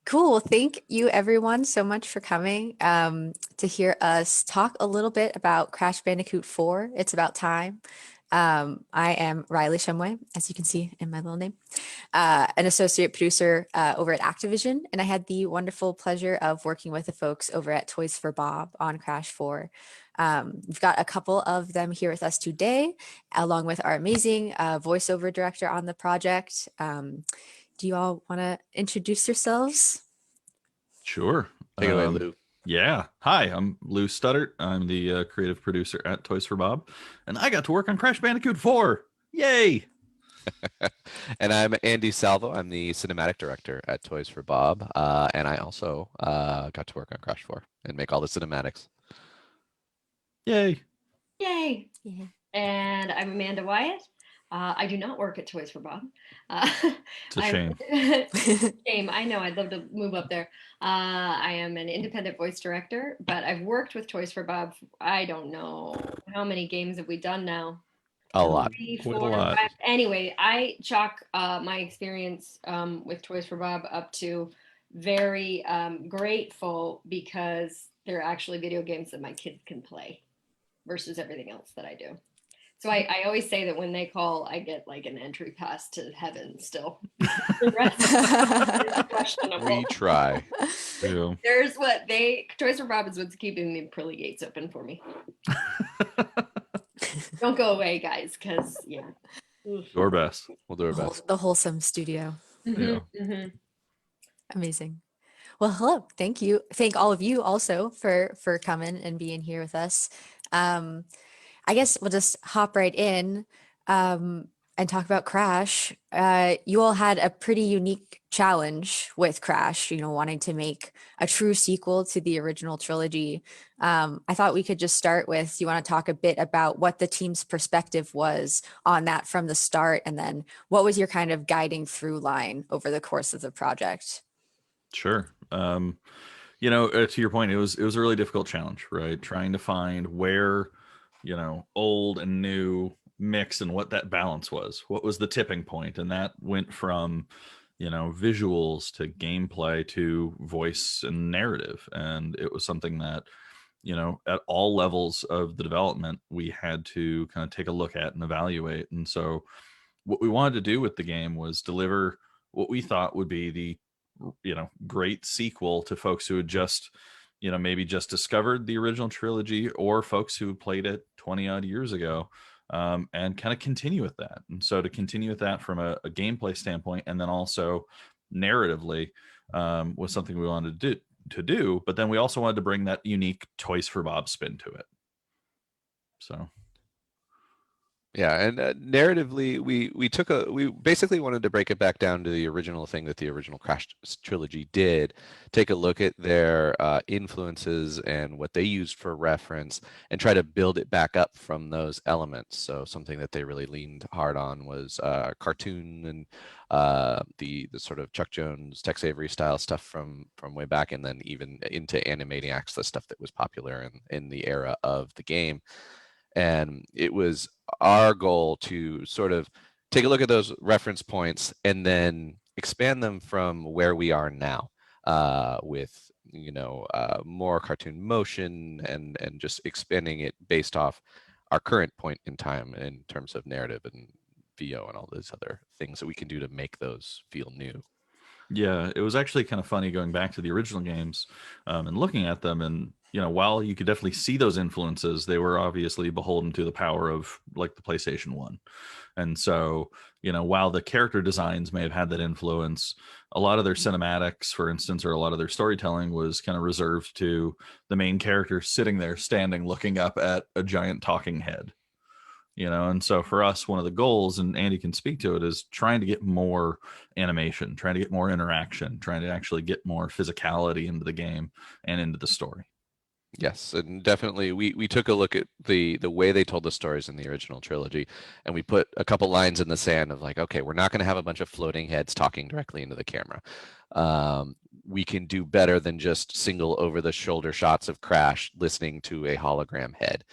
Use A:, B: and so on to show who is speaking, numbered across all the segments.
A: Cool. Thank you, everyone, so much for coming to hear us talk a little bit about Crash Bandicoot 4. It's about time. I am Rylee Shumway, as you can see in my little name, an associate producer over at Activision, and I had the wonderful pleasure of working with the folks over at Toys for Bob on Crash 4. We've got a couple of them here with us today, along with our amazing voiceover director on the project. Do you all want to introduce yourselves?
B: Sure.
C: Take it away, Lou.
B: Yeah. Hi, I'm Lou Studdert. I'm the creative producer at Toys for Bob, and I got to work on Crash Bandicoot 4. Yay!
C: And I'm Andy Salvo. I'm the cinematic director at Toys for Bob, and I also got to work on Crash 4 and make all the cinematics.
B: Yay!
D: Yay!
A: Yeah.
D: And I'm Amanda Wyatt. I do not work at Toys for Bob.
B: It's a shame.
D: Shame. I know. I'd love to move up there. I am an independent voice director, but I've worked with Toys for Bob. I don't know how many games have we done now.
C: A lot.
D: 3,
B: Quite a
D: 4,
B: lot.
D: 5. Anyway, I chalk my experience with Toys for Bob up to very grateful because they're actually video games that my kids can play versus everything else that I do. So I always say that when they call, I get like an entry pass to heaven still. The rest is questionable.
C: We try.
B: Yeah.
D: There's Toys for Bob is what's keeping the pearly gates open for me. Don't go away, guys, because yeah.
B: Do our best.
C: We'll do our best.
A: The wholesome studio.
B: Yeah.
A: Amazing. Well, hello. Thank you. Thank all of you also for coming and being here with us. I guess we'll just hop right in and talk about Crash. You all had a pretty unique challenge with Crash, wanting to make a true sequel to the original trilogy. I thought we could just start with, you want to talk a bit about what the team's perspective was on that from the start, and then what was your kind of guiding through line over the course of the project?
B: Sure. To your point, it was a really difficult challenge, right? Trying to find where, old and new mix and what that balance was. What was the tipping point? And that went from, visuals to gameplay to voice and narrative. And it was something that, at all levels of the development, we had to kind of take a look at and evaluate. And so what we wanted to do with the game was deliver what we thought would be the great sequel to folks who had just maybe just discovered the original trilogy, or folks who played it 20 odd years ago, and kind of continue with that. And so to continue with that from a gameplay standpoint, and then also narratively, was something we wanted to do, but then we also wanted to bring that unique Toys for Bob spin to it. So
C: Yeah, and narratively, we basically wanted to break it back down to the original thing that the original Crash trilogy did. Take a look at their influences and what they used for reference, and try to build it back up from those elements. So something that they really leaned hard on was cartoon and the sort of Chuck Jones, Tex Avery style stuff from way back, and then even into Animaniacs, the stuff that was popular in the era of the game. And it was our goal to sort of take a look at those reference points and then expand them from where we are now, with more cartoon motion and just expanding it based off our current point in time in terms of narrative and VO and all those other things that we can do to make those feel new.
B: yeah, it was actually kind of funny going back to the original games, and looking at them. And while you could definitely see those influences, they were obviously beholden to the power of like the PlayStation 1. And so while the character designs may have had that influence, a lot of their cinematics, for instance, or a lot of their storytelling was kind of reserved to the main character sitting there standing looking up at a giant talking head. And so for us, one of the goals, and Andy can speak to it, is trying to get more animation, trying to get more interaction, trying to actually get more physicality into the game and into the story.
C: Yes, and definitely we took a look at the way they told the stories in the original trilogy, and we put a couple lines in the sand of like, okay, we're not going to have a bunch of floating heads talking directly into the camera. we can do better than just single over the shoulder shots of Crash listening to a hologram head.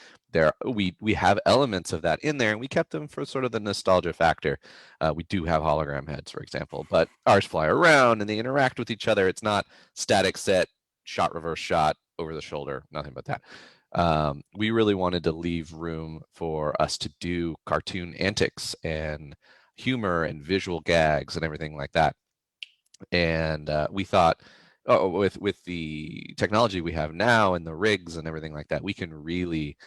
C: We have elements of that in there, and we kept them for sort of the nostalgia factor. We do have hologram heads, for example, but ours fly around and they interact with each other. It's not static set, shot, reverse shot, over the shoulder, nothing but that. We really wanted to leave room for us to do cartoon antics and humor and visual gags and everything like that. And we thought, with the technology we have now and the rigs and everything like that, we can really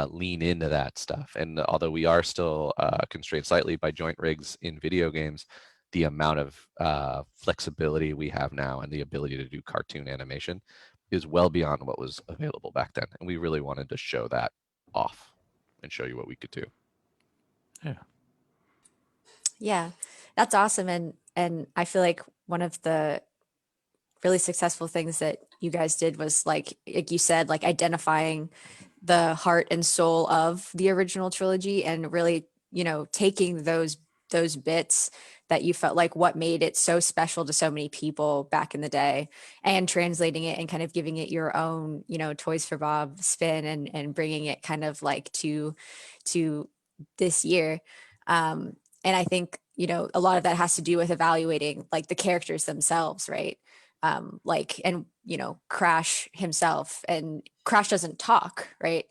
C: lean into that stuff. And although we are still constrained slightly by joint rigs in video games, the amount of flexibility we have now and the ability to do cartoon animation is well beyond what was available back then. And we really wanted to show that off and show you what we could do.
A: Yeah, that's awesome. And I feel like one of the really successful things that you guys did was like you said, like identifying the heart and soul of the original trilogy and really, taking those bits that you felt like what made it so special to so many people back in the day and translating it and kind of giving it your own, Toys for Bob spin and bringing it kind of like to this year. And I think, a lot of that has to do with evaluating like the characters themselves, right? Crash himself, and Crash doesn't talk, right?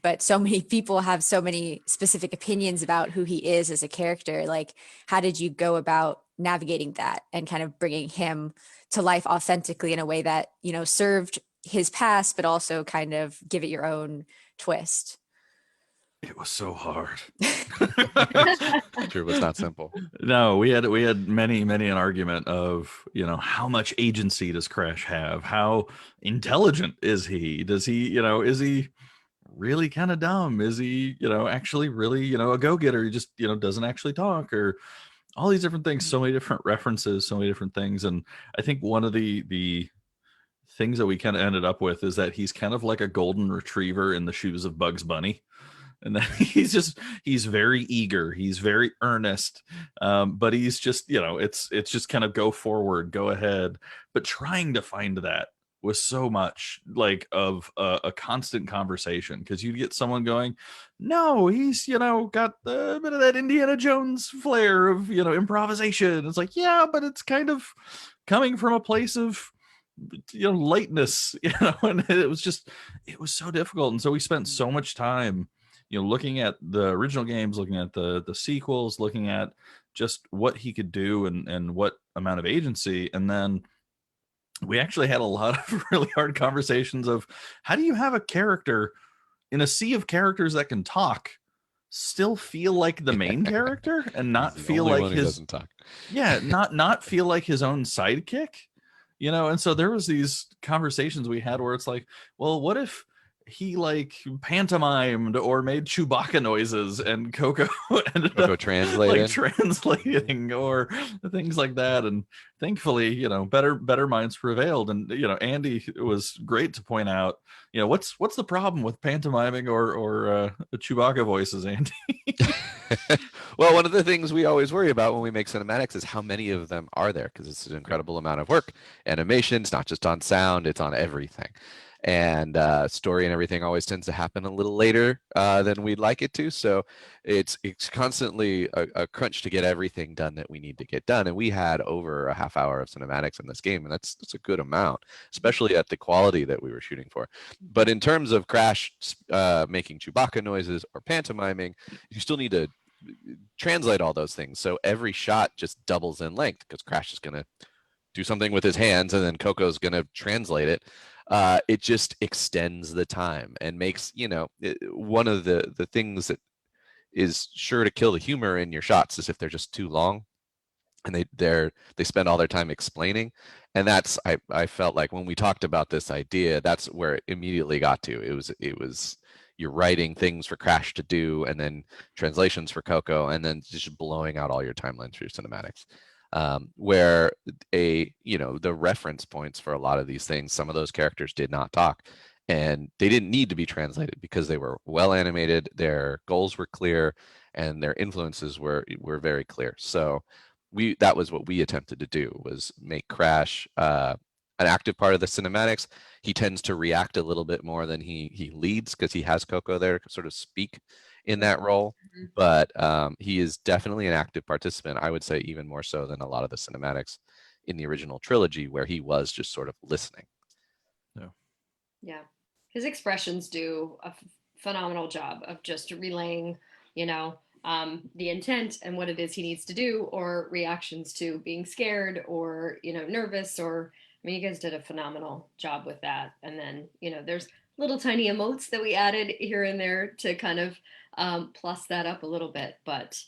A: But so many people have so many specific opinions about who he is as a character. Like, how did you go about navigating that and kind of bringing him to life authentically in a way that, served his past, but also kind of give it your own twist?
B: It was so hard.
C: Sure, it was not simple.
B: No, we had many an argument of, how much agency does Crash have? How intelligent is he? Does he, is he really kind of dumb? Is he, actually really, a go-getter? He just, doesn't actually talk, or all these different things, so many different references, so many different things. And I think one of the things that we kind of ended up with is that he's kind of like a golden retriever in the shoes of Bugs Bunny. And then he's very eager, he's very earnest, but he's just, it's just kind of go forward, go ahead. But trying to find that was so much like of a constant conversation, because you'd get someone going, no, he's, got a bit of that Indiana Jones flair of, improvisation. It's like, yeah, but it's kind of coming from a place of, lightness, and it was so difficult. And so we spent so much time looking at the original games, looking at the sequels, looking at just what he could do and what amount of agency. And then we actually had a lot of really hard conversations of, how do you have a character in a sea of characters that can talk still feel like the main character and not feel like his
C: doesn't talk.
B: Yeah, not feel like his own sidekick, and so there was these conversations we had where it's like, well, what if he like pantomimed or made Chewbacca noises and Coco ended up translating or things like that. And thankfully, better minds prevailed. And, Andy was great to point out, what's the problem with pantomiming or Chewbacca voices, Andy?
C: Well, one of the things we always worry about when we make cinematics is how many of them are there, because it's an incredible amount of work. Animation, it's not just on sound, it's on everything. And story and everything always tends to happen a little later than we'd like it to. So it's constantly a crunch to get everything done that we need to get done. And we had over a half hour of cinematics in this game, and that's a good amount, especially at the quality that we were shooting for. But in terms of Crash making Chewbacca noises or pantomiming, you still need to translate all those things. So every shot just doubles in length, because Crash is going to do something with his hands and then Coco's going to translate it. It just extends the time and makes, one of the things that is sure to kill the humor in your shots is if they're just too long and they spend all their time explaining. And that's, I felt like when we talked about this idea, that's where it immediately got to. It was you're writing things for Crash to do and then translations for Coco, and then just blowing out all your timelines through cinematics. Where the reference points for a lot of these things, some of those characters did not talk, and they didn't need to be translated because they were well animated, their goals were clear, and their influences were very clear. So that was what we attempted to do, was make Crash an active part of the cinematics. He tends to react a little bit more than he leads, because he has Coco there to sort of speak in that role.
D: Mhm.
C: But he is definitely an active participant. I would say even more so than a lot of the cinematics in the original trilogy, where he was just sort of listening.
D: Yeah, his expressions do a phenomenal job of just relaying, the intent and what it is he needs to do, or reactions to being scared or nervous. Or I mean, you guys did a phenomenal job with that. And then there's little tiny emotes that we added here and there to kind of plus that up a little bit. But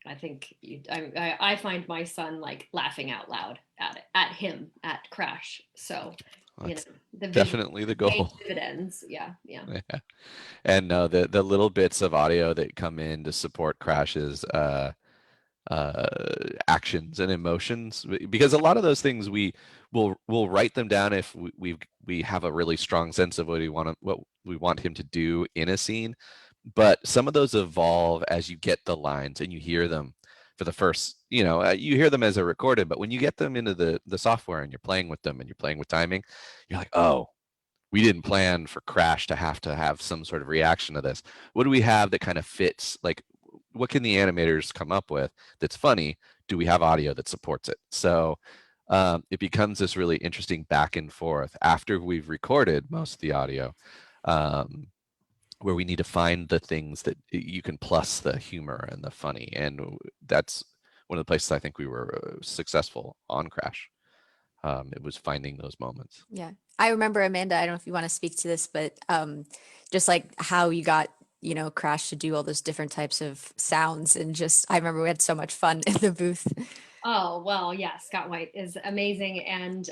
D: I think I find my son like laughing out loud at him at Crash. So
C: That's
D: the visual
C: definitely the
D: pays
C: goal.
D: dividends. Yeah, yeah.
C: Yeah. And no, the little bits of audio that come in to support Crash's actions and emotions, because a lot of those things we'll write them down if we have a really strong sense of what we want him to do in a scene. But some of those evolve as you get the lines and you hear them for the first, you hear them as they're recorded, but when you get them into the software and you're playing with them and you're playing with timing, you're like, oh, we didn't plan for Crash to have some sort of reaction to this. What do we have that kind of fits? Like, what can the animators come up with that's funny? Do we have audio that supports it? So it becomes this really interesting back and forth after we've recorded most of the audio, where we need to find the things that you can plus the humor and the funny. And that's one of the places I think we were successful on Crash. It was finding those moments.
A: Yeah. I remember, Amanda, I don't know if you want to speak to this, but just like how you got, Crash to do all those different types of sounds. And just, I remember we had so much fun in the booth.
D: Oh, well, yeah, Scott White is amazing. And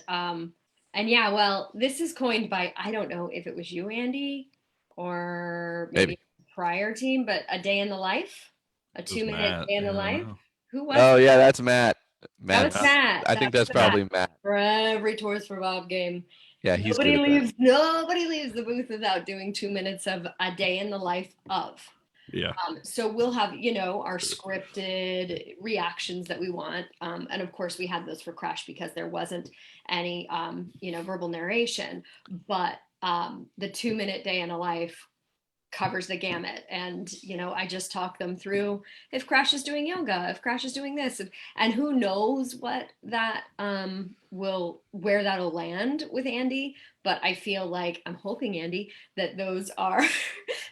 D: yeah, well, this is coined by, I don't know if it was you, Andy, or maybe prior team, but a day in the life, a
B: It was
D: 2-minute
B: Matt.
D: day in the
B: Yeah, I
D: life.
B: know.
D: Who was
C: Oh
D: that?
C: yeah, that's Matt.
D: That was
C: Matt's.
D: Matt.
C: I
D: That
C: think
D: was
C: that's
D: Matt.
C: probably Matt.
D: For every Toys for Bob game.
C: Yeah, he's good at that.
D: Nobody leaves the booth without doing 2 minutes of a day in the life of.
B: Yeah.
D: So we'll have, our scripted reactions that we want. And of course we had those for Crash because there wasn't any, verbal narration, but the 2-minute day in a life covers the gamut. And, I just talk them through if Crash is doing yoga, if Crash is doing this, and who knows what that where that'll land with Andy. But I feel like I'm hoping, Andy, that those are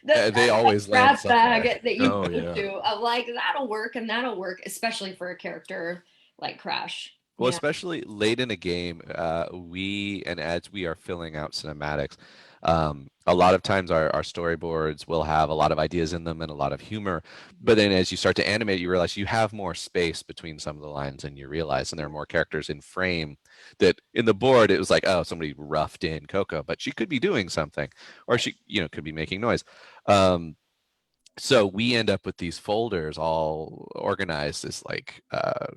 C: They always land
D: grab
C: somewhere.
D: bag that you
B: Oh,
D: go
B: yeah.
D: to of like that'll work and that'll work, especially for a character like Crash.
C: Well,
D: Yeah.
C: especially late in a game, and as we are filling out cinematics, a lot of times our storyboards will have a lot of ideas in them and a lot of humor. But then as you start to animate, you realize you have more space between some of the lines than you realize, and there are more characters in frame that in the board, it was like, oh, somebody roughed in Coco, but she could be doing something, or she, could be making noise. So we end up with these folders all organized as like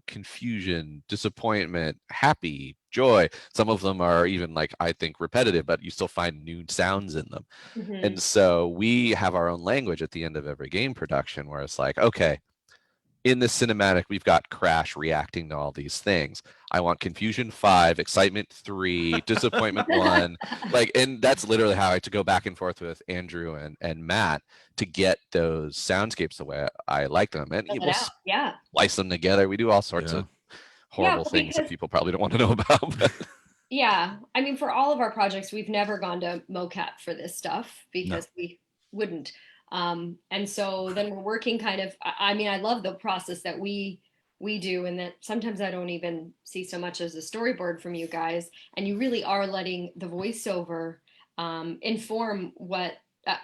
C: confusion, disappointment, happy, joy. Some of them are even like, I think, repetitive, but you still find new sounds in them.
D: Mhm.
C: And so we have our own language at the end of every game production where it's like, okay, in this cinematic, we've got Crash reacting to all these things. I want confusion 5, excitement 3, disappointment 1. Like, and that's literally how I had to go back and forth with Andrew and Matt to get those soundscapes the way I like them. And
D: Fill it
C: we'll
D: out. Yeah.
C: splice them together. We do all sorts
B: Yeah.
C: of horrible
D: well,
C: things that
D: because
C: people probably don't want to know about. But
D: yeah, I mean, for all of our projects, we've never gone to mocap for this stuff because we wouldn't. And so then we're working kind of. I mean, I love the process that we do, and that sometimes I don't even see so much as a storyboard from you guys, and you really are letting the voiceover inform what.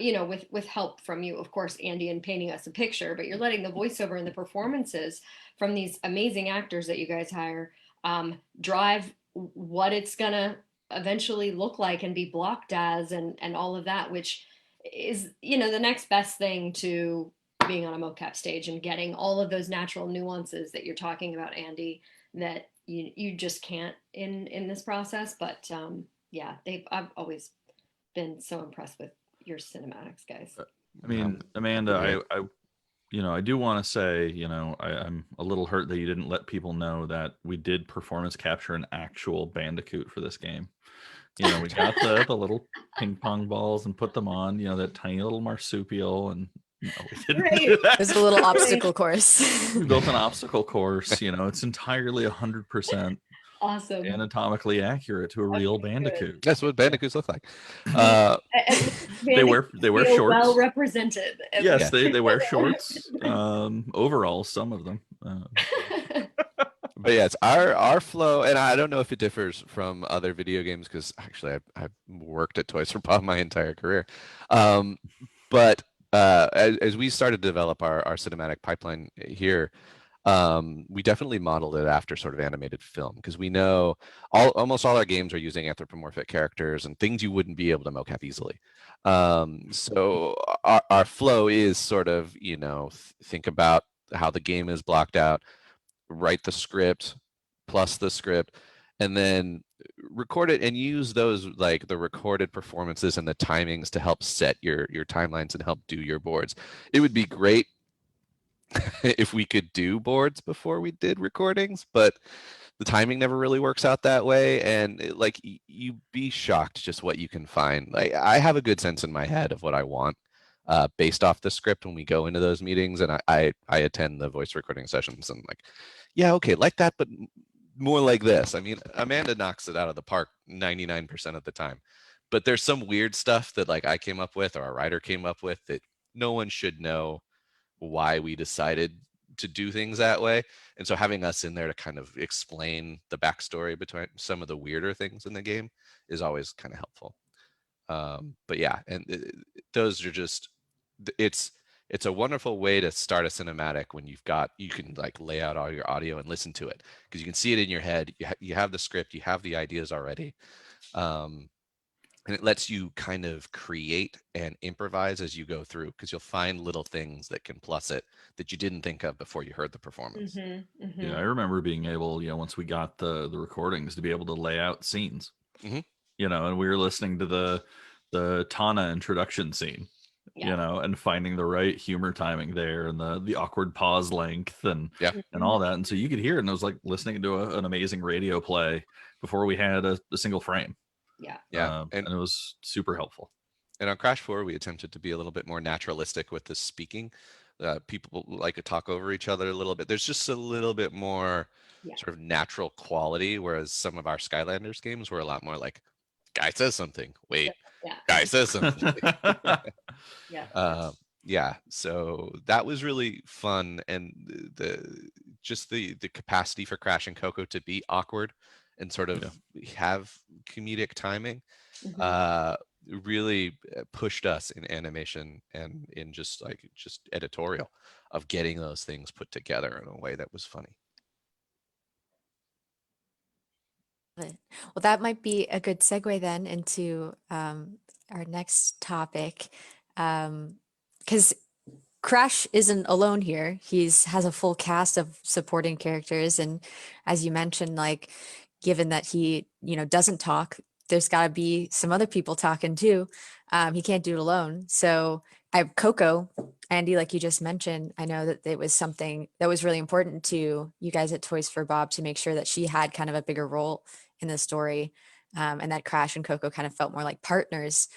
D: With help from you, of course, Andy, and painting us a picture, but you're letting the voiceover and the performances from these amazing actors that you guys hire drive what it's gonna eventually look like and be blocked as, and all of that, which is the next best thing to being on a mocap stage and getting all of those natural nuances that you're talking about, Andy, that you just can't in this process. But yeah, I've always been so impressed with your cinematics, guys.
B: I mean, Amanda, I do want to say, I'm a little hurt that you didn't let people know that we did performance capture an actual Bandicoot for this game. We got the little ping pong balls and put them on, that tiny little marsupial, and no, we didn't do
D: Great.
B: that.
A: There's a little obstacle course.
B: We built an obstacle course. It's entirely 100%
D: Awesome.
B: anatomically accurate to a real
D: Okay, good.
B: Bandicoot.
C: That's what bandicoots look like.
D: At least
B: They wear
D: feel
B: shorts.
D: well represented. At
B: Yes,
D: least.
B: they wear shorts. Overalls, some of them.
C: But yeah, it's our flow, and I don't know if it differs from other video games because actually I've worked at Toys for Bob my entire career. But as we started to develop our cinematic pipeline here, we definitely modeled it after sort of animated film because we know almost all our games are using anthropomorphic characters and things you wouldn't be able to mocap easily. So our flow is sort of, think about how the game is blocked out, write the script plus the script, and then record it and use those, like the recorded performances and the timings to help set your timelines and help do your boards. It would be great if we could do boards before we did recordings, but the timing never really works out that way. And you'd be shocked just what you can find. Like I have a good sense in my head of what I want based off the script when we go into those meetings, and I attend the voice recording sessions and like, yeah, okay, like that, but more like this. I mean, Amanda knocks it out of the park 99% of the time, but there's some weird stuff that like I came up with or a writer came up with that no one should know why we decided to do things that way. And so having us in there to kind of explain the backstory between some of the weirder things in the game is always kind of helpful. But yeah, and those are just, it's a wonderful way to start a cinematic when you can like lay out all your audio and listen to it because you can see it in your head. You have the script, you have the ideas already. And it lets you kind of create and improvise as you go through because you'll find little things that can plus it that you didn't think of before you heard the performance.
B: Yeah, I remember being able, once we got the recordings, to be able to lay out scenes. And we were listening to the Tana introduction scene, and finding the right humor timing there and the awkward pause length and all that. And so you could hear it, and it was like listening to an amazing radio play before we had a single frame. And it was super helpful.
C: And on Crash 4, we attempted to be a little bit more naturalistic with the speaking. People like to talk over each other a little bit. There's just a little bit more sort of natural quality, whereas some of our Skylanders games were a lot more like, guy says something, wait, guy says something. So that was really fun, and the capacity for Crash and Coco to be awkward and sort of have comedic timing really pushed us in animation and in just editorial of getting those things put together in a way that was funny.
A: Well, that might be a good segue then into our next topic, because Crash isn't alone here. Has a full cast of supporting characters, and as you mentioned, like given that he doesn't talk, there's got to be some other people talking too. He can't do it alone. So I have Coco, Andy, like you just mentioned. I know that it was something that was really important to you guys at Toys for Bob to make sure that she had kind of a bigger role in the story, and that Crash and Coco kind of felt more like partners.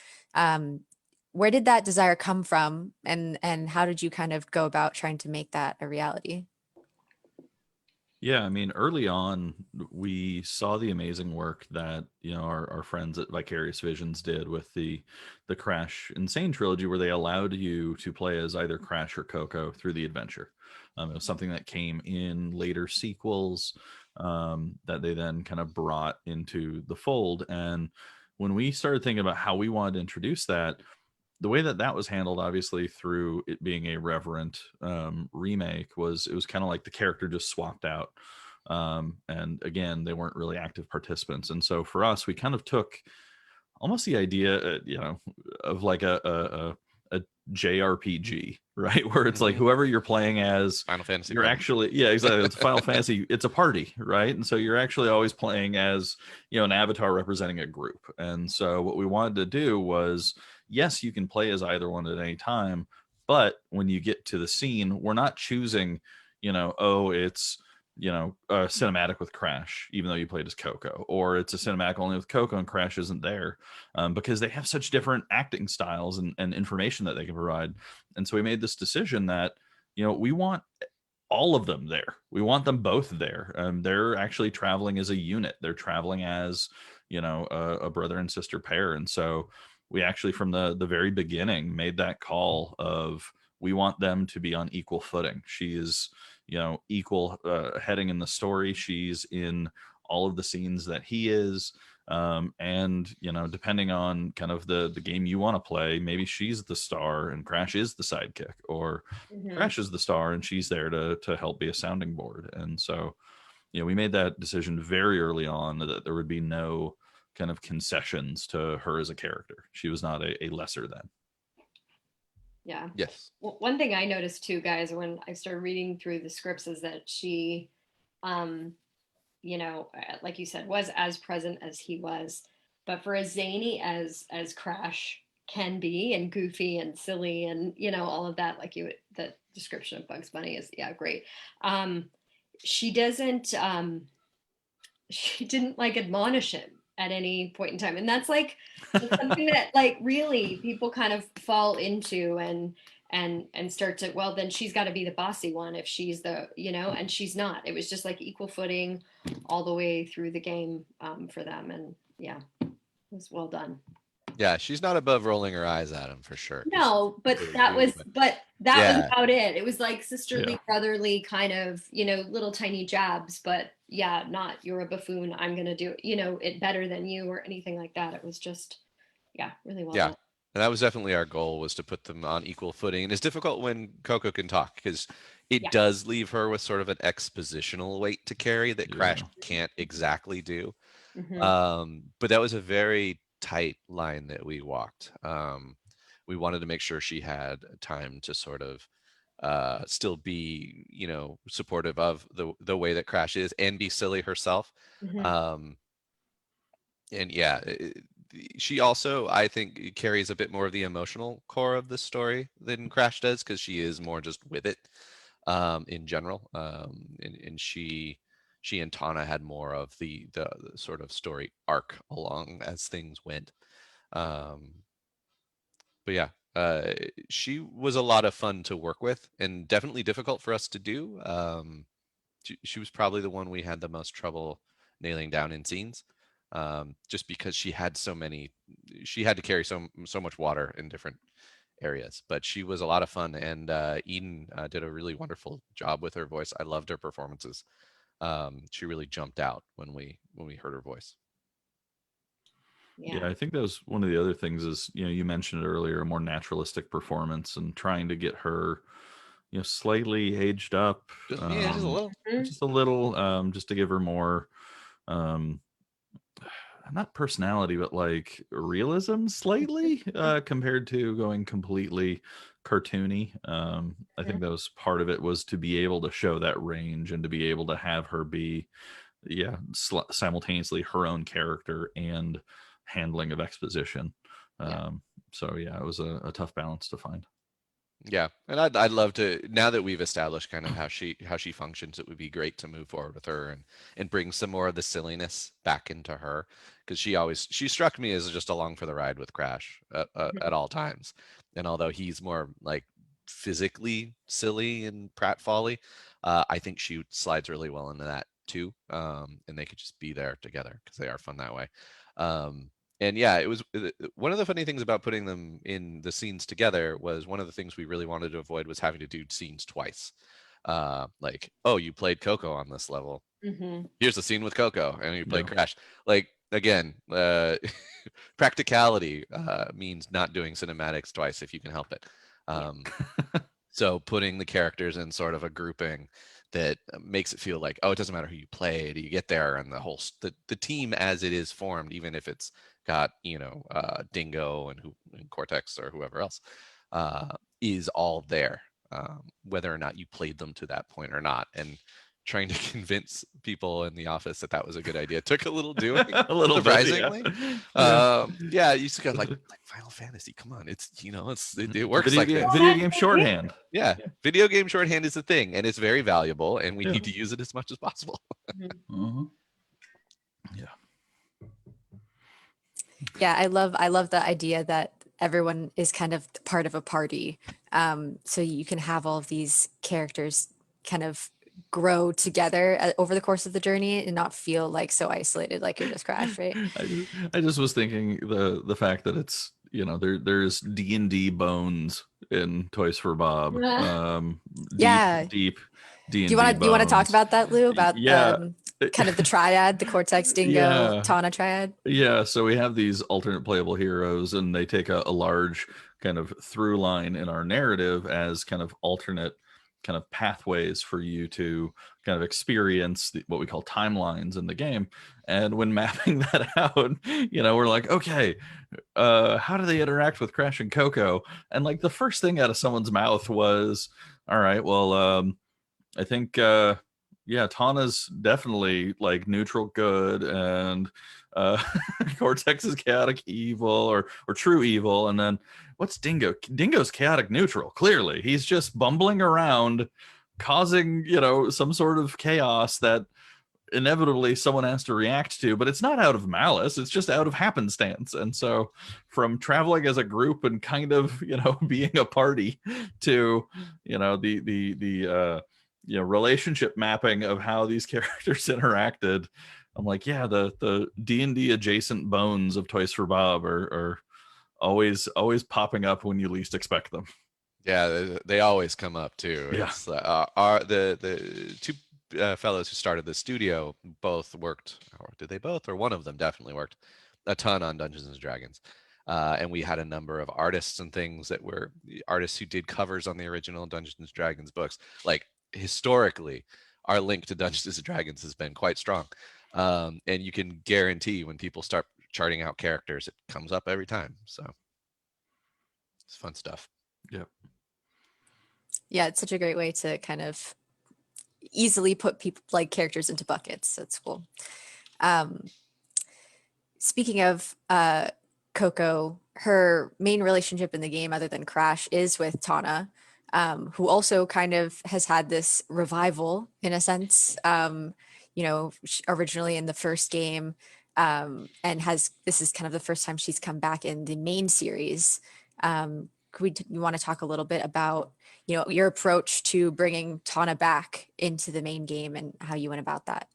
A: Where did that desire come from, and how did you kind of go about trying to make that a reality?
B: Yeah, I mean, early on, we saw the amazing work that our friends at Vicarious Visions did with the Crash Insane trilogy, where they allowed you to play as either Crash or Coco through the adventure. It was something that came in later sequels that they then kind of brought into the fold. And when we started thinking about how we wanted to introduce that, the way that was handled, obviously through it being a reverent remake, was it was kind of like the character just swapped out, and again, they weren't really active participants. And so for us, we kind of took almost the idea of like a JRPG, right, where it's like whoever you're playing as,
C: Final Fantasy,
B: you're actually exactly, it's Final Fantasy, it's a party, right? And so you're actually always playing as an avatar representing a group. And so what we wanted to do was, yes, you can play as either one at any time, But when you get to the scene, we're not choosing, oh, it's, a cinematic with Crash, even though you played as Coco, or it's a cinematic only with Coco and Crash isn't there, because they have such different acting styles and information that they can provide. And so we made this decision that, we want all of them there. We want them both there. They're actually traveling as a unit. They're traveling as, a brother and sister pair. And so we actually, from the very beginning, made that call of we want them to be on equal footing. She is, equal heading in the story. She's in all of the scenes that he is. And depending on kind of the game you want to play, maybe she's the star and Crash is the sidekick, or Crash is the star and she's there to help be a sounding board. And so, we made that decision very early on that there would be no kind of concessions to her as a character. She was not a lesser than.
D: Yeah.
C: Yes.
D: Well, one thing I noticed too, guys, when I started reading through the scripts is that she, like you said, was as present as he was, but for as zany as Crash can be, and goofy and silly and all of that, the description of Bugs Bunny is great. She doesn't she didn't like admonish him at any point in time, and that's something that really people kind of fall into and start to, well, then she's got to be the bossy one if she's the and she's not. It was just equal footing all the way through the game for them, and it was well done.
C: Yeah, she's not above rolling her eyes at him for sure.
D: No, but that was about it. It was sisterly, brotherly kind of, little tiny jabs, but not you're a buffoon, I'm gonna do it better than you or anything like that. It was just really well done.
C: And that was definitely our goal, was to put them on equal footing. And it's difficult when Coco can talk, because it does leave her with sort of an expositional weight to carry that Crash can't exactly do. But that was a very tight line that we walked. We wanted to make sure she had time to sort of still be, supportive of the way that Crash is, and be silly herself. And she also, I think, carries a bit more of the emotional core of the story than Crash does, because she is more just with it in general. And she and Tana had more of the sort of story arc along as things went. But she was a lot of fun to work with, and definitely difficult for us to do. She was probably the one we had the most trouble nailing down in scenes, just because she had to carry so much water in different areas. But she was a lot of fun, and Eden did a really wonderful job with her voice. I loved her performances. She really jumped out when we heard her voice.
B: Yeah, I think that was one of the other things is, you mentioned it earlier, a more naturalistic performance and trying to get her, slightly aged up.
C: Just a little.
B: Just a little, just to give her more, not personality, but realism slightly, compared to going completely cartoony. I think that was part of it, was to be able to show that range and to be able to have her be, simultaneously her own character and handling of exposition. So it was a tough balance to find.
C: Yeah, and I'd love to, now that we've established kind of how she functions, it would be great to move forward with her and bring some more of the silliness back into her, because she struck me as just along for the ride with Crash at all times. And although he's more physically silly and pratfally, I think she slides really well into that too. And they could just be there together, because they are fun that way. And it was one of the funny things about putting them in the scenes together, was one of the things we really wanted to avoid was having to do scenes twice. Oh, you played Coco on this level. Here's the scene with Coco, and you played Crash. Again, practicality means not doing cinematics twice if you can help it. So putting the characters in sort of a grouping that makes it feel like, oh, it doesn't matter who you played, you get there, and the whole the team as it is formed, even if it's got Dingo and Cortex or whoever else, is all there, whether or not you played them to that point or not. And trying to convince people in the office that was a good idea. It took a little doing,
B: A little
C: surprisingly.
B: bit, yeah.
C: Yeah, you used to go like Final Fantasy. Come on, it's it works
B: video
C: like this.
B: video game shorthand.
C: Yeah, video game shorthand is a thing, and it's very valuable, and we
B: Yeah.
C: need to use it as much as possible.
B: Yeah.
A: Yeah, I love the idea that everyone is kind of part of a party. So you can have all of these characters kind of grow together over the course of the journey and not feel like so isolated, like you're just Crash, right?
B: I just was thinking the fact that it's, you know, there's D&D bones in Toys for Bob.
A: Yeah.
B: Deep D&D.
A: Do you want to talk about that, Lou? About
B: Yeah.
A: Kind of the triad, the Cortex, Dingo,
B: Yeah.
A: Tana triad?
B: Yeah, so we have these alternate playable heroes, and they take a large kind of through line in our narrative as kind of alternate kind of pathways for you to kind of experience what we call timelines in the game. And when mapping that out, you know, we're like, okay, how do they interact with Crash and Coco? And like the first thing out of someone's mouth was, all right, well, I think yeah, Tana's definitely like neutral good, and Cortex is chaotic evil or true evil. And then what's Dingo? Dingo's chaotic neutral. Clearly, he's just bumbling around, causing, you know, some sort of chaos that inevitably someone has to react to, but it's not out of malice, it's just out of happenstance. And so from traveling as a group and kind of, you know, being a party to, you know, the you know, relationship mapping of how these characters interacted, I'm like, yeah, the D&D adjacent bones of Toys for Bob are always popping up when you least expect them.
C: Yeah, they always come up too.
B: Yeah.
C: It's, the two fellows who started the studio both worked, or did they both, or one of them definitely worked a ton on Dungeons and Dragons. And we had a number of artists and things that were artists who did covers on the original Dungeons and Dragons books. Like historically, our link to Dungeons and Dragons has been quite strong. And you can guarantee when people start charting out characters, it comes up every time. So it's fun stuff.
B: Yeah.
A: Yeah, it's such a great way to kind of easily put people like characters into buckets. That's cool. Speaking of Coco, her main relationship in the game other than Crash is with Tana, who also kind of has had this revival in a sense, you know, originally in the first game, and this is kind of the first time she's come back in the main series. You want to talk a little bit about, you know, your approach to bringing Tana back into the main game and how you went about that?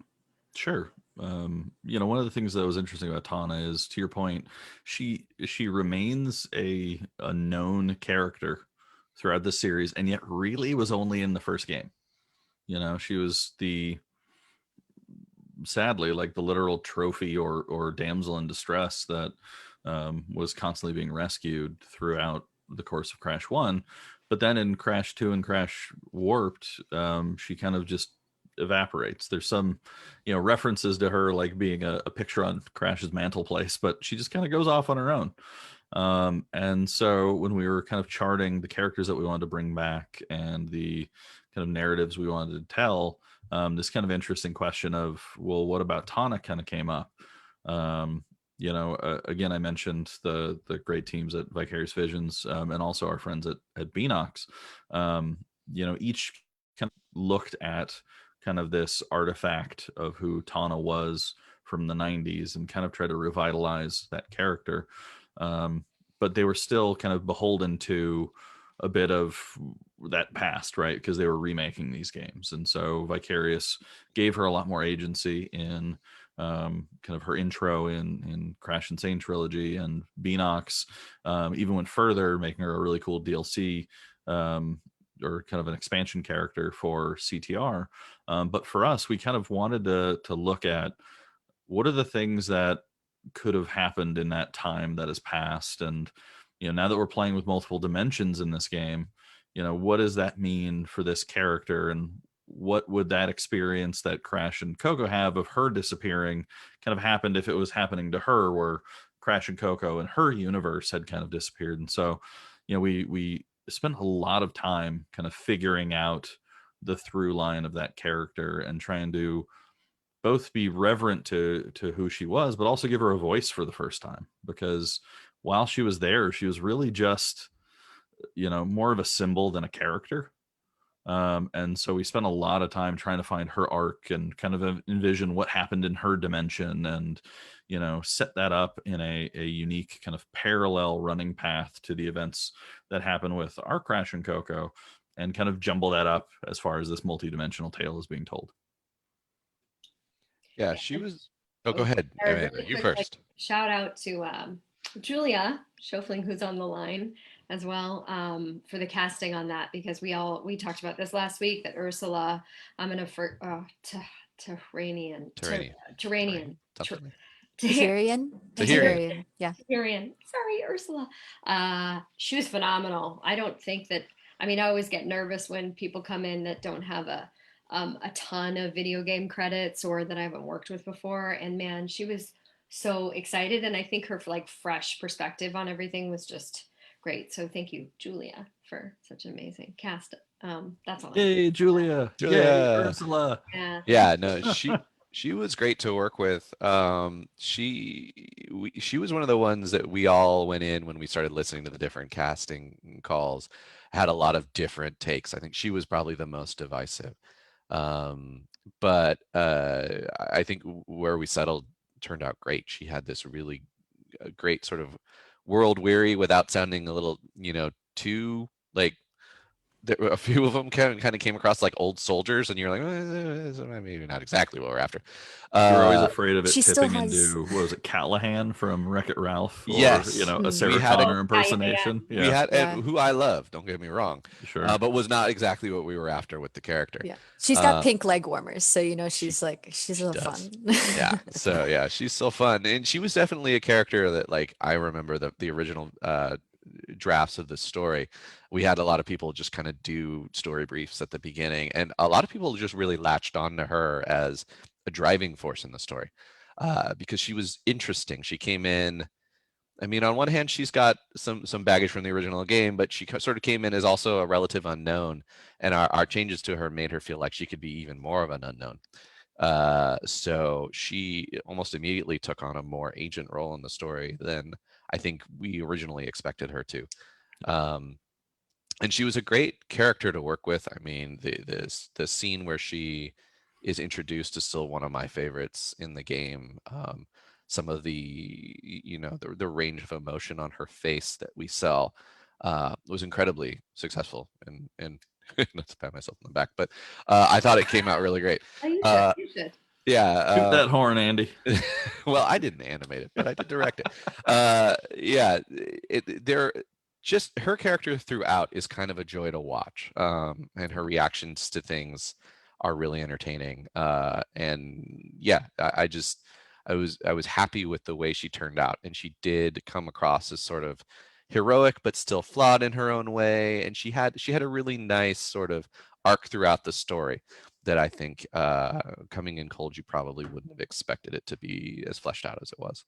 B: Sure. You know, one of the things that was interesting about Tana is, to your point, she remains a known character throughout the series, and yet really was only in the first game. You know, she was sadly like the literal trophy or damsel in distress that was constantly being rescued throughout the course of Crash 1. But then in Crash 2 and Crash Warped, she kind of just evaporates. There's some, you know, references to her like being a picture on Crash's mantelpiece, but she just kind of goes off on her own. And so when we were kind of charting the characters that we wanted to bring back and the kind of narratives we wanted to tell, this kind of interesting question of, well, what about Tana kind of came up. You know, again, I mentioned the great teams at Vicarious Visions, and also our friends at Beanox. You know, each kind of looked at kind of this artifact of who Tana was from the 90s and kind of tried to revitalize that character. But they were still kind of beholden to a bit of that past, right? Because they were remaking these games. And so Vicarious gave her a lot more agency in kind of her intro in Crash Insane trilogy, and Beanox even went further, making her a really cool DLC or kind of an expansion character for CTR. But for us, we kind of wanted to look at what are the things that could have happened in that time that has passed. And, you know, now that we're playing with multiple dimensions in this game, you know, what does that mean for this character? And what would that experience that Crash and Coco have of her disappearing kind of happened if it was happening to her, where Crash and Coco and her universe had kind of disappeared? And so, you know, we spent a lot of time kind of figuring out the through line of that character and trying to both be reverent to who she was, but also give her a voice for the first time. Because while she was there, she was really just, more of a symbol than a character. And so we spent a lot of time trying to find her arc and kind of envision what happened in her dimension and, set that up in a unique kind of parallel running path to the events that happen with our Crash and Coco, and kind of jumble that up as far as this multidimensional tale is being told.
C: Yeah, she was. Oh, go ahead, Amanda.
D: Really
C: You
D: quick,
C: first.
D: shout out to Julia Schofling, who's on the line as well, for the casting on that, because we talked about this last week, that Ursula, I'm gonna Turanian.
A: Tahirian?
C: Tahirian.
A: Yeah.
D: Tahirian. Sorry, Ursula. She was phenomenal. I don't think that. I mean, I always get nervous when people come in that don't have a ton of video game credits or that I haven't worked with before. And man, she was so excited, and I think her fresh perspective on everything was just great. So thank you, Julia, for such an amazing cast. That's all.
B: Yay, Julia!
C: Julia!
B: Yay, Ursula!
C: Yeah, no, she was great to work with. She was one of the ones that we all went in when we started listening to the different casting calls, had a lot of different takes. I think she was probably the most divisive. But I think where we settled turned out great. She had this really great sort of world weary without sounding a little, too like. A few of them kind of came across like old soldiers, and you're like, maybe not exactly what we're after.
B: You're always afraid of it
A: She still
B: tipping
A: has-
B: into, what was it, Callahan from Wreck-It Ralph? Or,
C: Yes.
B: a Sarah
C: We had
B: Connor impersonation.
C: We had,
A: Yeah.
C: and who I love, don't get me wrong,
B: Sure.
C: but was not exactly what we were after with the character.
A: Yeah. She's got pink leg warmers, so she's a little
C: does.
A: fun.
C: Yeah. So yeah, she's so fun, and she was definitely a character that, like, I remember the original drafts of the story, we had a lot of people just kind of do story briefs at the beginning, and a lot of people just really latched on to her as a driving force in the story, because she was interesting. She came in, I mean, on one hand, she's got some baggage from the original game, but she sort of came in as also a relative unknown, and our changes to her made her feel like she could be even more of an unknown. So she almost immediately took on a more agent role in the story than I think we originally expected her to. And she was a great character to work with. I mean, the scene where she is introduced is still one of my favorites in the game. Some of the the range of emotion on her face that we saw was incredibly successful, and not to pat myself on the back, but I thought it came out really great.
D: Oh, you should.
C: Yeah.
B: Shoot that horn, Andy.
C: Well, I didn't animate it, but I did direct it. Yeah, just her character throughout is kind of a joy to watch, and her reactions to things are really entertaining. And yeah, I was happy with the way she turned out, and she did come across as sort of heroic but still flawed in her own way, and she had a really nice sort of arc throughout the story that I think, coming in cold, you probably wouldn't have expected it to be as fleshed out as it was.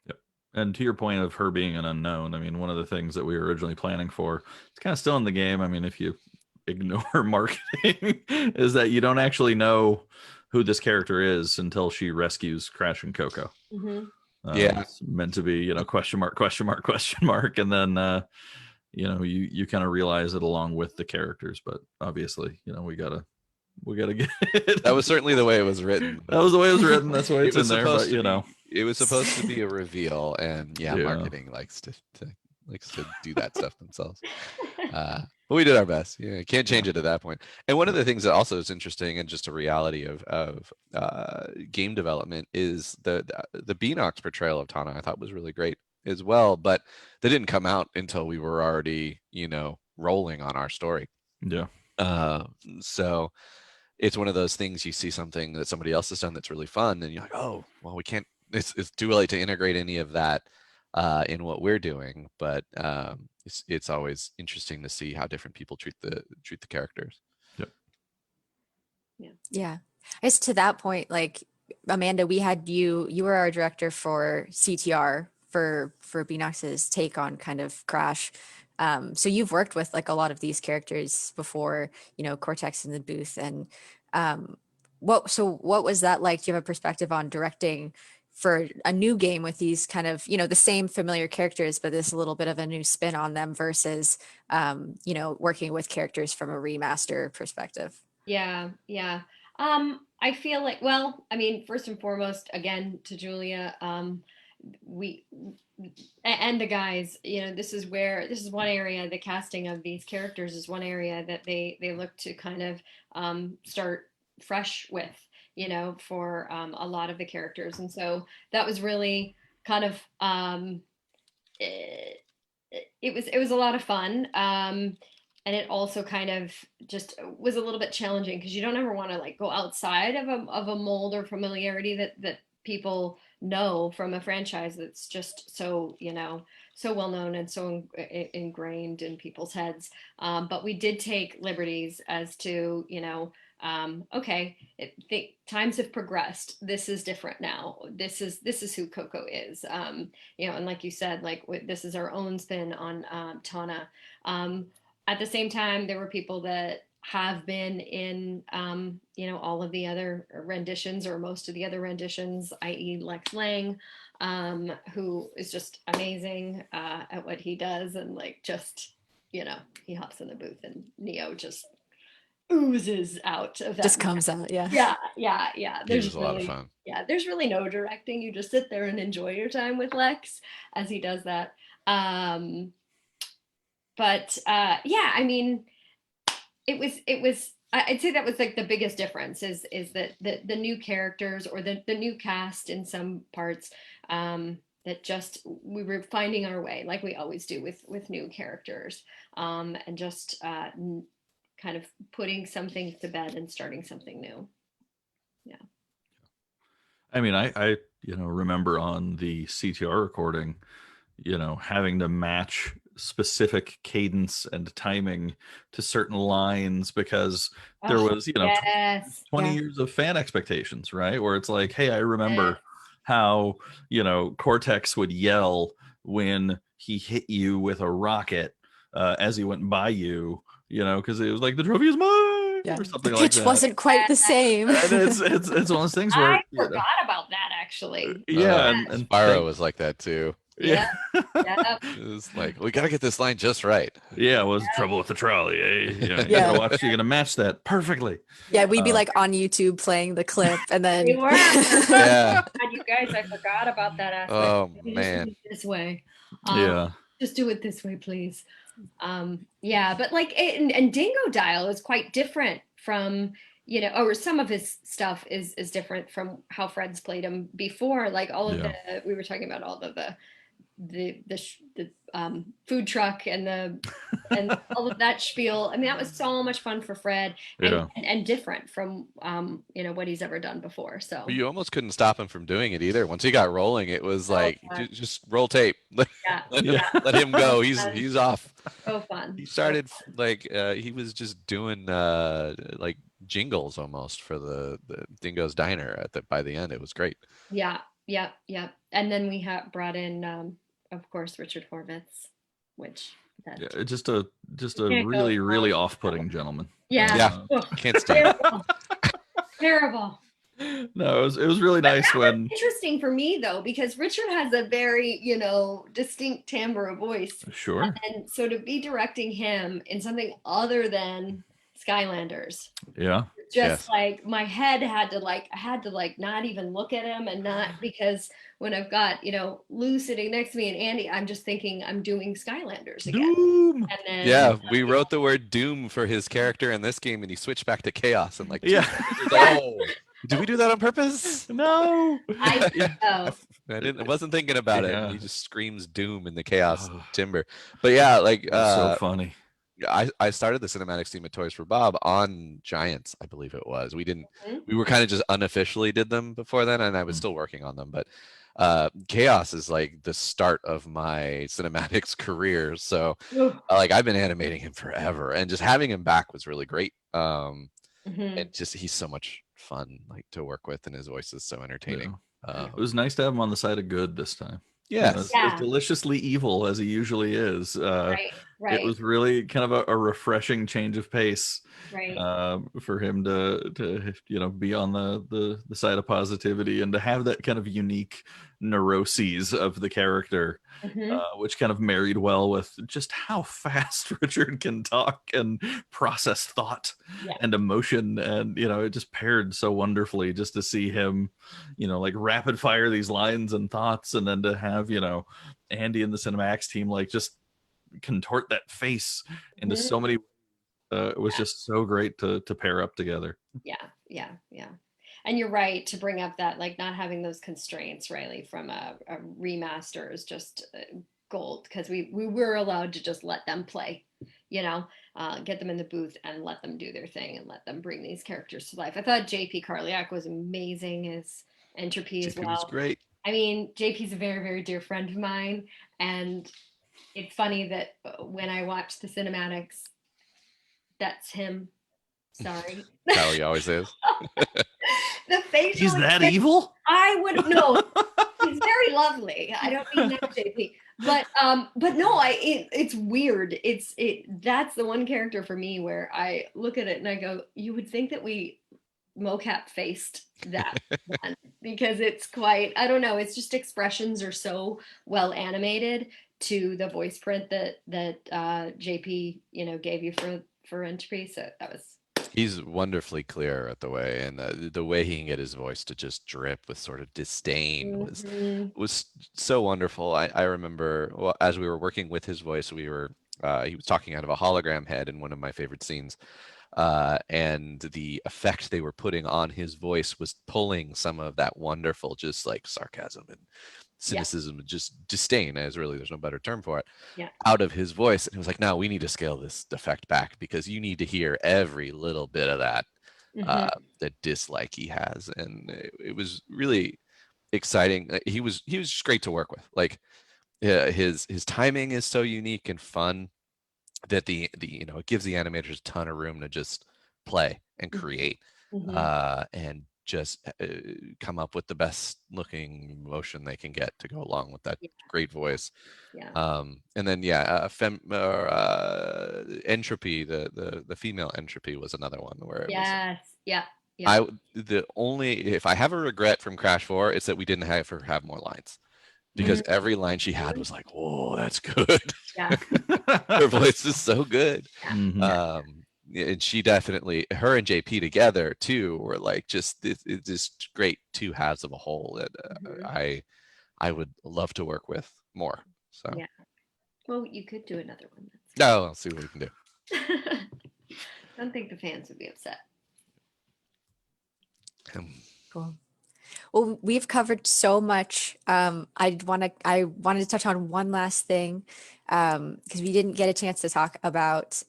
B: Yep. And to your point of her being an unknown, I mean, one of the things that we were originally planning for, it's kind of still in the game. I mean, if you ignore marketing, is that you don't actually know who this character is until she rescues Crash and Coco.
D: Mm-hmm.
C: Yeah.
B: It's meant to be, question mark, question mark, question mark. And then, you kind of realize it along with the characters, but obviously, we gotta get it.
C: That was certainly the way it was written.
B: That was the way it was written. That's why it's in there, but
C: it was supposed to be a reveal, and
B: Yeah.
C: marketing likes to do that stuff themselves. But we did our best. Yeah, can't change it at that point. And one of the things that also is interesting, and just a reality of game development, is the Beanox portrayal of Tana. I thought was really great as well, but they didn't come out until we were already rolling on our story.
B: Yeah.
C: So it's one of those things, you see something that somebody else has done that's really fun, and you're like, oh, well, we can't, it's too late to integrate any of that in what we're doing. But it's always interesting to see how different people treat the characters.
B: Yep.
A: Yeah. I guess to that point, like, Amanda, we had you were our director for CTR for Beanox's take on kind of Crash. So you've worked with like a lot of these characters before, you know, Cortex in the booth, and what was that like? Do you have a perspective on directing for a new game with these kind of, you know, the same familiar characters, but this a little bit of a new spin on them versus, you know, working with characters from a remaster perspective?
D: Yeah, yeah. I feel like, well, I mean, first and foremost, again, to Julia, we and the guys, you know, this is one area, the casting of these characters is one area that they look to kind of start fresh with, you know, for a lot of the characters. And so that was really kind of it, it was a lot of fun. And it also kind of just was a little bit challenging because you don't ever want to like go outside of a mold or familiarity that people know from a franchise that's just so, you know, so well known and so ingrained in people's heads. But we did take liberties as to, you know, okay, times have progressed. This is different now. This is who Coco is. You know, and like you said, like this is our own spin on Tana. At the same time, there were people that have been in, you know, all of the other renditions or most of the other renditions, i.e. Lex Lang, who is just amazing at what he does. And like, just, you know, he hops in the booth and Neo just oozes out of that.
A: Just comes out, yeah.
D: Yeah.
C: He was a lot of fun.
D: Yeah, there's really no directing. You just sit there and enjoy your time with Lex as he does that. But yeah, I mean, it was I'd say that was like the biggest difference is that the new characters or the new cast in some parts, that just we were finding our way like we always do with new characters, and just kind of putting something to bed and starting something new. Yeah.
B: I mean, I you know, remember on the CTR recording, you know, having to match specific cadence and timing to certain lines because there was, you know,
D: Yes.
B: 20
A: Yeah.
B: years of fan expectations, right? Where it's like, hey, I remember how, you know, Cortex would yell when he hit you with a rocket as he went by you, you know, because it was like, the trophy is mine,
A: Yeah.
B: or
A: The
B: something like
A: pitch
B: that.
A: wasn't quite the same.
B: And it's one of those things where
D: I
B: you know,
D: forgot about that actually.
B: yeah, and
C: Spyro was like that too.
D: Yeah. Yeah.
C: It was like, we got to get this line just right.
B: yeah, was trouble with the trolley, eh? You know, you
A: Yeah.
B: gotta watch, you're gonna match that perfectly.
A: Yeah, we'd be like on YouTube playing the clip and then
D: We were.
C: Yeah.
D: God, you guys, I forgot about that aspect.
C: Oh,
D: You
C: man.
D: just do it this way.
B: Yeah.
D: Just do it this way, please. Yeah, but like and Dingo Dial is quite different from, you know, or some of his stuff is different from how Fred's played him before. Like all of we were talking about all of the food truck and all of that spiel. I mean, that was so much fun for Fred and different from you know, what he's ever done before. So
C: You almost couldn't stop him from doing it either. Once he got rolling, it was like, just roll tape.
D: yeah,
C: Let him go. He's off.
D: so fun.
C: He started like he was just doing like jingles almost for the Dingo's Diner by the end. It was great.
D: Yeah. And then we brought in, of course, Richard Horvitz, which
B: Yeah, just a
D: can't
B: really
D: go
B: really
D: wrong.
B: off-putting gentleman.
C: Yeah.
D: Ugh,
C: Can't stand it.
D: terrible.
B: No, it was really nice when
D: Interesting for me though, because Richard has a very, you know, distinct timbre of voice,
B: sure.
D: and so to be directing him in something other than Skylanders,
B: Yeah.
D: just like my head I had to like not even look at him, and not because when I've got, you know, Lou sitting next to me and Andy, I'm just thinking I'm doing Skylanders again.
B: Doom.
D: And then
C: Yeah, we wrote the word doom for his character in this game, and he switched back to chaos and like,
B: Yeah.
C: oh, did we do that on purpose?
B: No.
D: I
C: I wasn't thinking about it.
B: Yeah.
C: And he just screams doom in the chaos timber. But yeah, like
B: That's so funny.
C: I started the cinematics team at Toys for Bob on Giants, I believe it was. We were kind of just unofficially did them before then, and I was still working on them. But Chaos is like the start of my cinematics career. So like I've been animating him forever, and just having him back was really great. And just he's so much fun like to work with, and his voice is so entertaining.
B: It was nice to have him on the side of good this time.
C: Yeah,
B: You know, as deliciously evil as he usually is.
D: right. Right.
B: was really kind of a refreshing change of pace
D: Right.
B: for him to be on the side of positivity and to have that kind of unique neuroses of the character,
D: Mhm.
B: which kind of married well with just how fast Richard can talk and process thought
D: Yeah.
B: and emotion, and it just paired so wonderfully just to see him like rapid fire these lines and thoughts, and then to have Andy and the Cinemax team like just contort that face into
D: Mhm.
B: so many. It was just so great to pair up together.
D: Yeah. And you're right to bring up that, like, not having those constraints, Riley, from a remaster is just gold, because we were allowed to just let them play, get them in the booth and let them do their thing and let them bring these characters to life. I thought JP Carliak was amazing as Entropy as
C: JP was
D: well.
C: great.
D: I mean, JP's a very, very dear friend of mine, and it's funny that when I watch the cinematics, that's him. Sorry.
C: That's how he always is.
D: The facial
B: He's that
D: expression,
B: evil?
D: I would know. He's very lovely. I don't mean that, JP. But no, it's weird. That's the one character for me where I look at it and I go, you would think that we mocap faced that one, because it's quite, I don't know, it's just expressions are so well animated to the voice print that JP gave you for Entropy. So that was,
C: He's wonderfully clear at the way, and the way he can get his voice to just drip with sort of disdain
D: Mhm.
C: was so wonderful. I remember, well, as we were working with his voice, he was talking out of a hologram head in one of my favorite scenes, and the effect they were putting on his voice was pulling some of that wonderful, just like sarcasm and
D: Yeah.
C: cynicism, just disdain, as really there's no better term for it,
D: Yeah.
C: out of his voice. And it was like, no, we need to scale this effect back, because you need to hear every little bit of that
D: Mhm.
C: that dislike he has. And it was really exciting. He was just great to work with. Like, his timing is so unique and fun that it gives the animators a ton of room to just play and create,
D: Mhm.
C: and just come up with the best looking motion they can get to go along with that
D: Yeah.
C: great voice.
D: Yeah.
C: And then Entropy, the female Entropy was another one where it was,
D: Yes. Yeah. Yeah.
C: if I have a regret from Crash 4, it's that we didn't have more lines, because every line she had was like, whoa, that's good.
D: Yeah.
C: Her voice is so good.
B: Mhm.
C: And she definitely, her and JP together too, were like it's just great two halves of a whole that
D: Mhm.
C: I would love to work with more. So
D: Yeah. Well, you could do another one.
C: no, I'll see what we can do.
D: I don't think the fans would be upset.
A: Cool. Well, we've covered so much. I wanted to touch on one last thing, because we didn't get a chance to talk about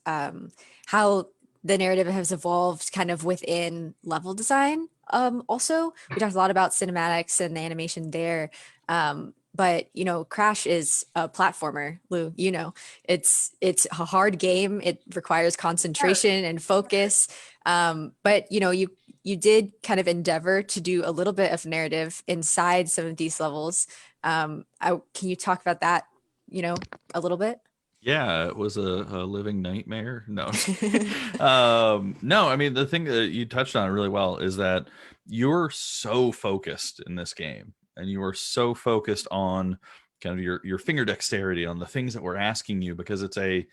A: how the narrative has evolved kind of within level design. Also, we talked a lot about cinematics and the animation there. But Crash is a platformer, Lou. It's a hard game. It requires concentration and focus. But you did kind of endeavor to do a little bit of narrative inside some of these levels. Can you talk about that, a little bit?
B: Yeah, it was a living nightmare. No, no. I mean, the thing that you touched on really well is that you're so focused in this game, and you are so focused on kind of your finger dexterity on the things that we're asking you, because it's a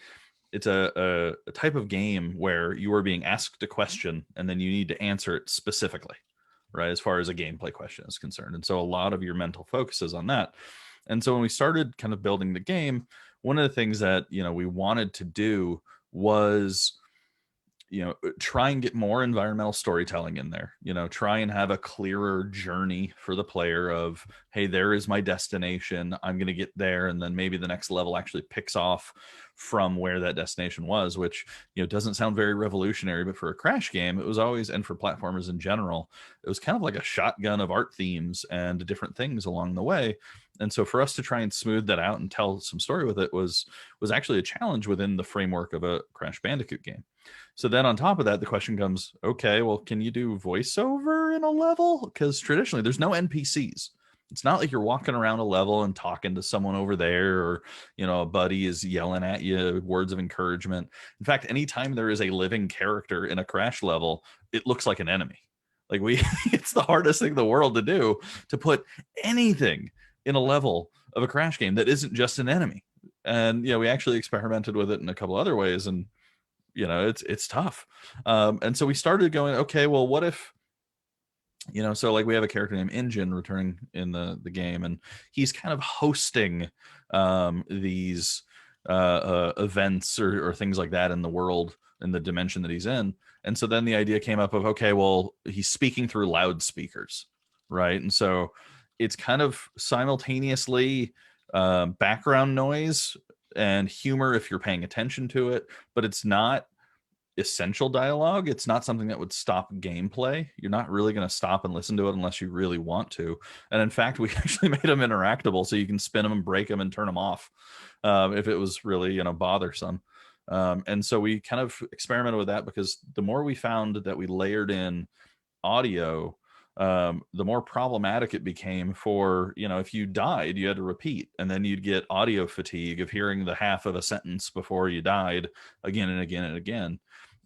B: type of game where you are being asked a question and then you need to answer it specifically, right? As far as a gameplay question is concerned, and so a lot of your mental focus is on that. And so when we started kind of building the game, one of the things that we wanted to do was try and get more environmental storytelling in there, try and have a clearer journey for the player of, hey, there is my destination, I'm going to get there, and then maybe the next level actually picks off from where that destination was, which doesn't sound very revolutionary, but for a Crash game it was always, and for platformers in general, it was kind of like a shotgun of art themes and different things along the way. And so for us to try and smooth that out and tell some story with it was actually a challenge within the framework of a Crash Bandicoot game. So then on top of that, the question comes, okay, well, can you do voiceover in a level? Because traditionally there's no NPCs It's not like you're walking around a level and talking to someone over there, or a buddy is yelling at you words of encouragement. In fact, anytime there is a living character in a Crash level, it looks like an enemy. Like it's the hardest thing in the world to do, to put anything in a level of a Crash game that isn't just an enemy. And we actually experimented with it in a couple other ways, and it's tough. And so we started going, okay, well, what if so like we have a character named Engine returning in the game, and he's kind of hosting these events or things like that in the world, in the dimension that he's in. And so then the idea came up of, okay, well, he's speaking through loudspeakers, right? And so it's kind of simultaneously background noise and humor if you're paying attention to it, but it's not essential dialogue. It's not something that would stop gameplay. You're not really going to stop and listen to it unless you really want to. And in fact, we actually made them interactable, so you can spin them and break them and turn them off if it was really bothersome. And so we kind of experimented with that, because the more we found that we layered in audio, the more problematic it became for, if you died, you had to repeat, and then you'd get audio fatigue of hearing the half of a sentence before you died again and again and again.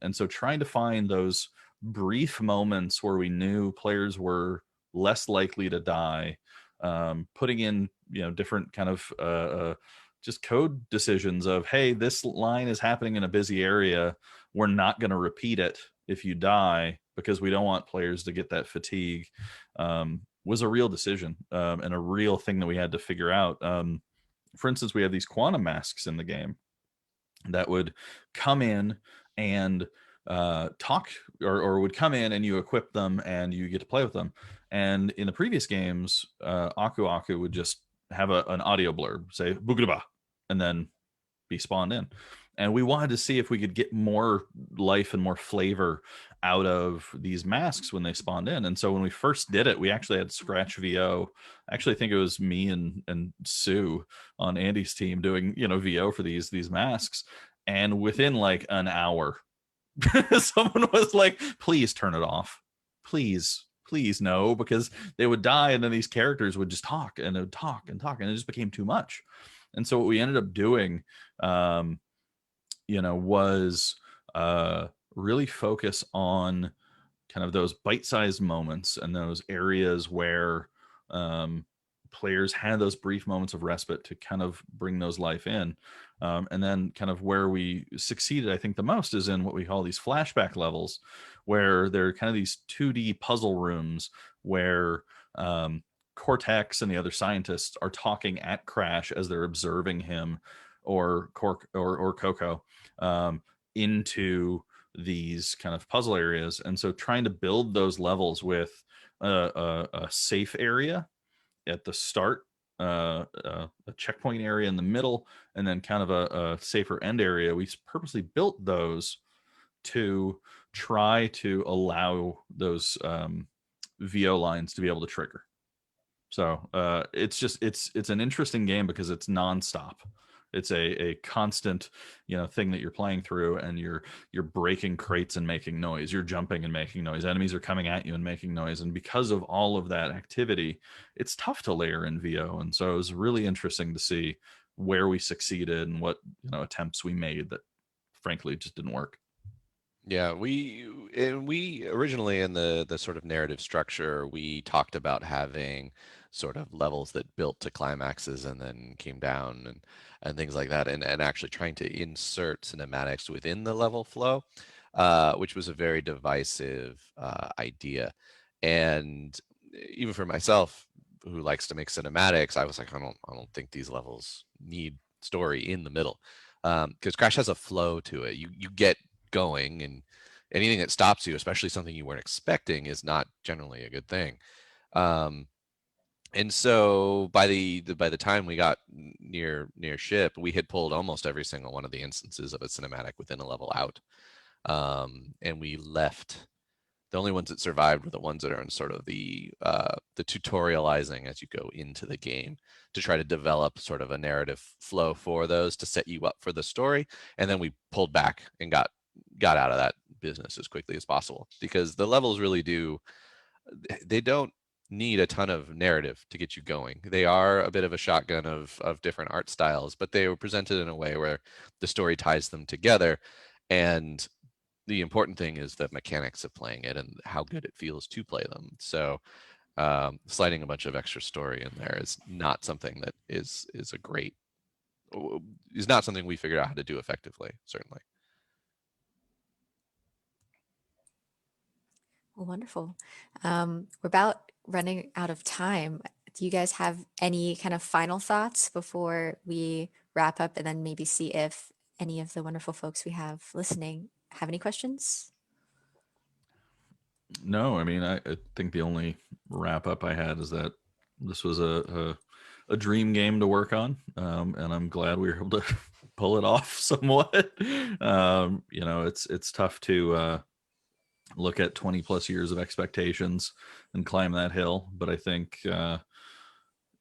B: And so trying to find those brief moments where we knew players were less likely to die, putting in, different kind of just code decisions of, hey, this line is happening in a busy area. We're not going to repeat it if you die, because we don't want players to get that fatigue, was a real decision, and a real thing that we had to figure out. For instance, we have these quantum masks in the game that would come in and talk, or would come in and you equip them and you get to play with them. And in the previous games, Aku Aku would just have an audio blurb, say "Boogaba," and then be spawned in. And we wanted to see if we could get more life and more flavor out of these masks when they spawned in. And so when we first did it, we actually had Scratch VO. I actually think it was me and Sue on Andy's team doing VO for these masks. And within like an hour, someone was like, please turn it off. Please no, because they would die, and then these characters would just talk, and it would talk and talk, and it just became too much. And so what we ended up doing, was really focus on kind of those bite-sized moments and those areas where players had those brief moments of respite to kind of bring those life in. And then kind of where we succeeded, I think, the most is in what we call these flashback levels, where they're kind of these 2D puzzle rooms where Cortex and the other scientists are talking at Crash as they're observing him, or Coco, into these kind of puzzle areas. And so trying to build those levels with a safe area at the start, a checkpoint area in the middle, and then kind of a safer end area. We purposely built those to try to allow those VO lines to be able to trigger. So it's an interesting game because it's nonstop. It's a constant, thing that you're playing through, and you're breaking crates and making noise. You're jumping and making noise. Enemies are coming at you and making noise. And because of all of that activity, it's tough to layer in VO. And so it was really interesting to see where we succeeded and what attempts we made that frankly just didn't work.
C: Yeah, we originally, in the sort of narrative structure, we talked about having sort of levels that built to climaxes and then came down, and things like that, and actually trying to insert cinematics within the level flow, which was a very divisive idea. And even for myself, who likes to make cinematics, I was like, I don't think these levels need story in the middle, because Crash has a flow to it. You get going, and anything that stops you, especially something you weren't expecting, is not generally a good thing. And so by the time we got near ship, we had pulled almost every single one of the instances of a cinematic within a level out, and we left. The only ones that survived were the ones that are in sort of the tutorializing as you go into the game, to try to develop sort of a narrative flow for those to set you up for the story. And then we pulled back and got out of that business as quickly as possible, because the levels really do, they don't need a ton of narrative to get you going. They are a bit of a shotgun of different art styles, but they were presented in a way where the story ties them together. And the important thing is the mechanics of playing it and how good it feels to play them. So sliding a bunch of extra story in there is not something that is not something we figured out how to do effectively, certainly.
A: Well, wonderful. We're about running out of time. Do you guys have any kind of final thoughts before we wrap up and then maybe see if any of the wonderful folks we have listening have any questions?
B: No, I mean, I think the only wrap up I had is that this was a dream game to work on, and I'm glad we were able to pull it off somewhat. It's tough to look at 20 plus years of expectations and climb that hill, but I think from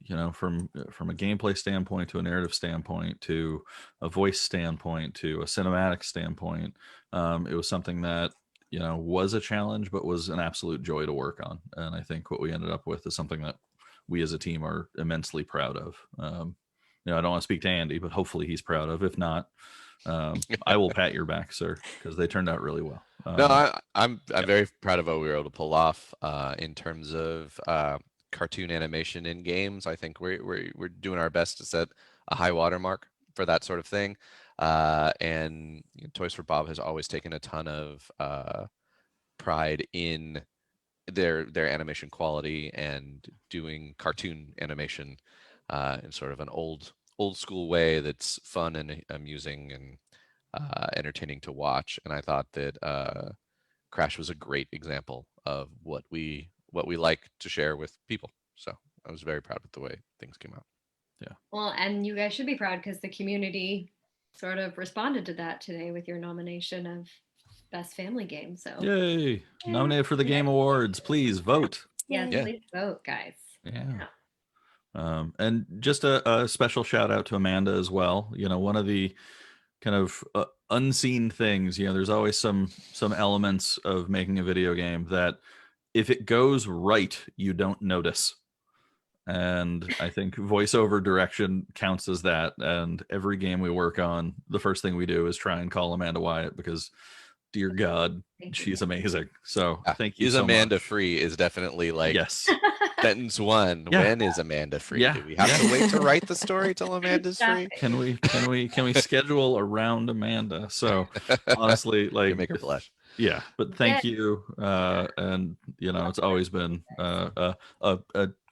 B: a gameplay standpoint to a narrative standpoint to a voice standpoint to a cinematic standpoint, it was something that was a challenge but was an absolute joy to work on. And I think what we ended up with is something that we as a team are immensely proud of. I don't want to speak to Andy, but hopefully he's proud of. If not, I will pat your back, sir, because they turned out really well.
C: No, I'm very proud of what we were able to pull off in terms of cartoon animation in games. I think we're doing our best to set a high watermark for that sort of thing. And Toys for Bob has always taken a ton of pride in their animation quality and doing cartoon animation in sort of an old school way that's fun and amusing and entertaining to watch. And I thought that Crash was a great example of what we like to share with people. So I was very proud of the way things came out.
B: Yeah.
D: Well, and you guys should be proud because the community sort of responded to that today with your nomination of best family game. So
B: Yay! Nominated for the Game Awards. Please vote.
D: yes,
C: Yeah.
D: please vote, guys.
B: Yeah. And just a special shout out to Amanda as well. One of the kind of unseen things, there's always some elements of making a video game that if it goes right, you don't notice. And I think voiceover direction counts as that. And every game we work on, the first thing we do is try and call Amanda Wyatt because, dear God, she's amazing. So thank you
C: is
B: so
C: Amanda
B: much.
C: Free is definitely like
B: Yes.
C: sentence one.
B: Yeah.
C: When is Amanda free?
B: Yeah.
C: Do we have to wait to write the story till Amanda's free?
B: Can we schedule around Amanda? So honestly, like,
C: You make her blush.
B: Yeah, but thank you. And it's always been a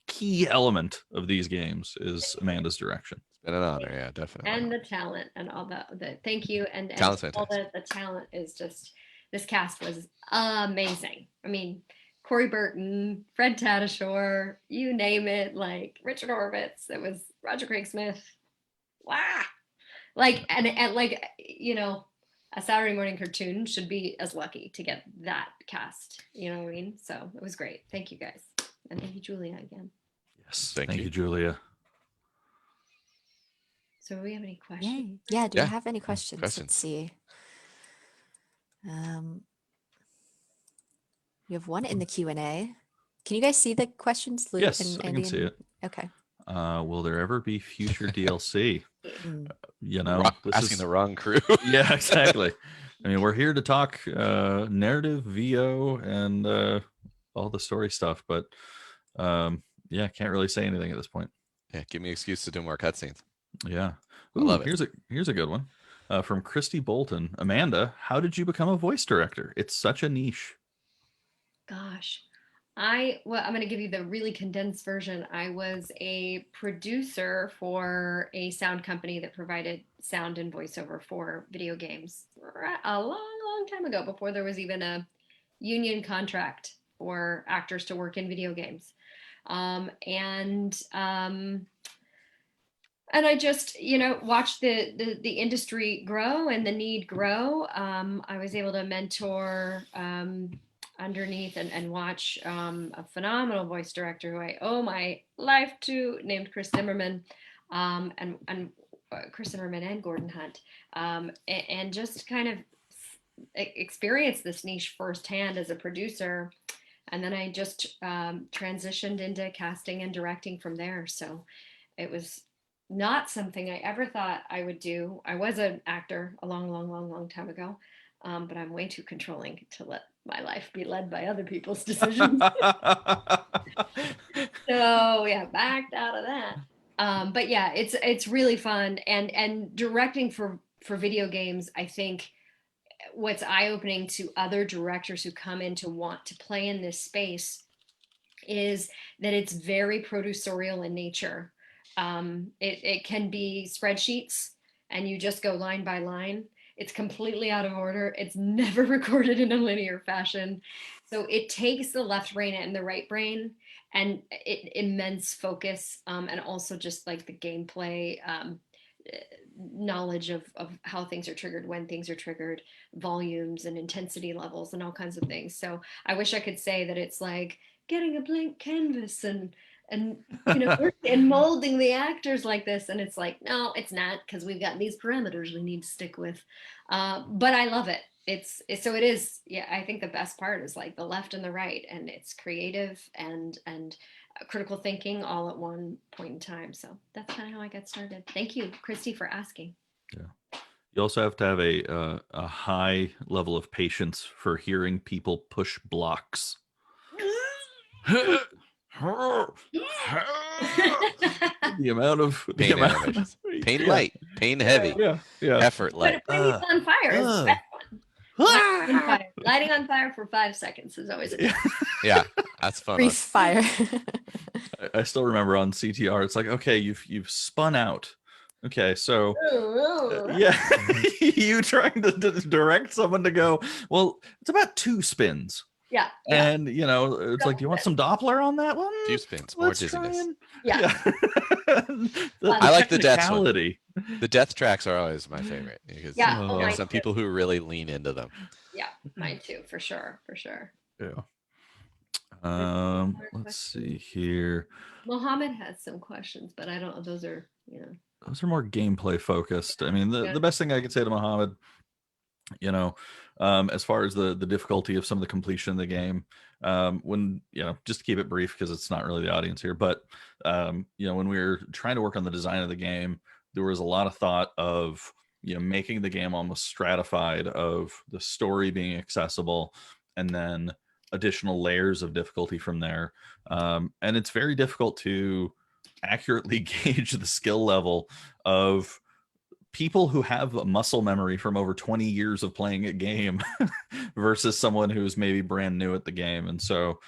B: key element of these games is Amanda's direction.
C: It's been an honor, yeah, definitely.
D: And the talent and all the thank you and
C: Talent's
D: all the talent is just, this cast was amazing. I mean, Corey Burton, Fred Tatasciore, you name it, like Richard Horvitz, it was Roger Craig Smith. Wow. Like and like a Saturday morning cartoon should be as lucky to get that cast. You know what I mean? So it was great. Thank you guys. And thank you, Julia, again.
B: Yes.
C: Thank you,
B: Julia.
D: So do we have any questions?
A: Yay. Yeah, do we have any questions?
C: Questions.
A: Let's see. We have one in the Q&A. Can you guys see the questions, Lou?
B: Yes,
A: and
B: I
A: Andy
B: can see it.
A: Okay.
B: Will there ever be future DLC?
C: Asking the wrong crew.
B: Yeah, exactly. I mean, we're here to talk narrative, VO, and all the story stuff, but can't really say anything at this point.
C: Yeah, give me an excuse to do more cutscenes.
B: Yeah.
C: I love it.
B: Here's a good one from Christy Bolton. Amanda, how did you become a voice director? It's such a niche.
D: Gosh, I'm going to give you the really condensed version. I was a producer for a sound company that provided sound and voiceover for video games a long, long time ago, before there was even a union contract for actors to work in video games. And I just, watched the industry grow and the need grow. I was able to mentor underneath and watch a phenomenal voice director who I owe my life to, named Chris Zimmerman, and Chris Zimmerman and Gordon Hunt, and just kind of experience this niche firsthand as a producer. And then I just transitioned into casting and directing from there. So it was not something I ever thought I would do. I was an actor a long time ago, but I'm way too controlling to let my life be led by other people's decisions. So yeah, backed out of that. But yeah, it's really fun, and directing for video games, I think what's eye-opening to other directors who come in to want to play in this space is that it's very producerial in nature. It can be spreadsheets and you just go line by line. It's completely out of order. It's never recorded in a linear fashion. So it takes the left brain and the right brain and immense focus, and also just like the gameplay knowledge of how things are triggered, when things are triggered, volumes and intensity levels and all kinds of things. So I wish I could say that it's like getting a blank canvas and and molding the actors like this, and it's like, no, it's not, because we've got these parameters we need to stick with. But I love it. So it is. Yeah, I think the best part is like the left and the right, and it's creative and critical thinking all at one point in time. So that's kind of how I got started. Thank you, Christy, for asking.
B: Yeah. You also have to have a high level of patience for hearing people push blocks. The amount of
C: Pain animations. Pain light, pain heavy, effort light.
D: Putting people on fire is the best one. Lighting on fire for 5 seconds is always a good one.
C: Yeah, that's fun.
A: Brief fire.
B: I still remember on CTR, it's like, okay, you've spun out. Okay, so yeah, you trying to direct someone to go, well, it's about 2 spins.
D: Yeah.
B: And it's like, do you want some Doppler on that one?
C: Few spins, more dizziness.
D: Yeah.
C: I like the death one. The death tracks are always my favorite because there's some people who really lean into them.
D: Yeah, mine too, for sure.
B: Yeah. Let's see here.
D: Mohammed has some questions, but I don't know. Those are
B: more gameplay focused. I mean, the best thing I could say to Mohammed, as far as the difficulty of some of the completion of the game, when just to keep it brief because it's not really the audience here, but when we were trying to work on the design of the game, there was a lot of thought of making the game almost stratified, of the story being accessible and then additional layers of difficulty from there. And it's very difficult to accurately gauge the skill level of people who have a muscle memory from over 20 years of playing a game versus someone who's maybe brand new at the game. And so,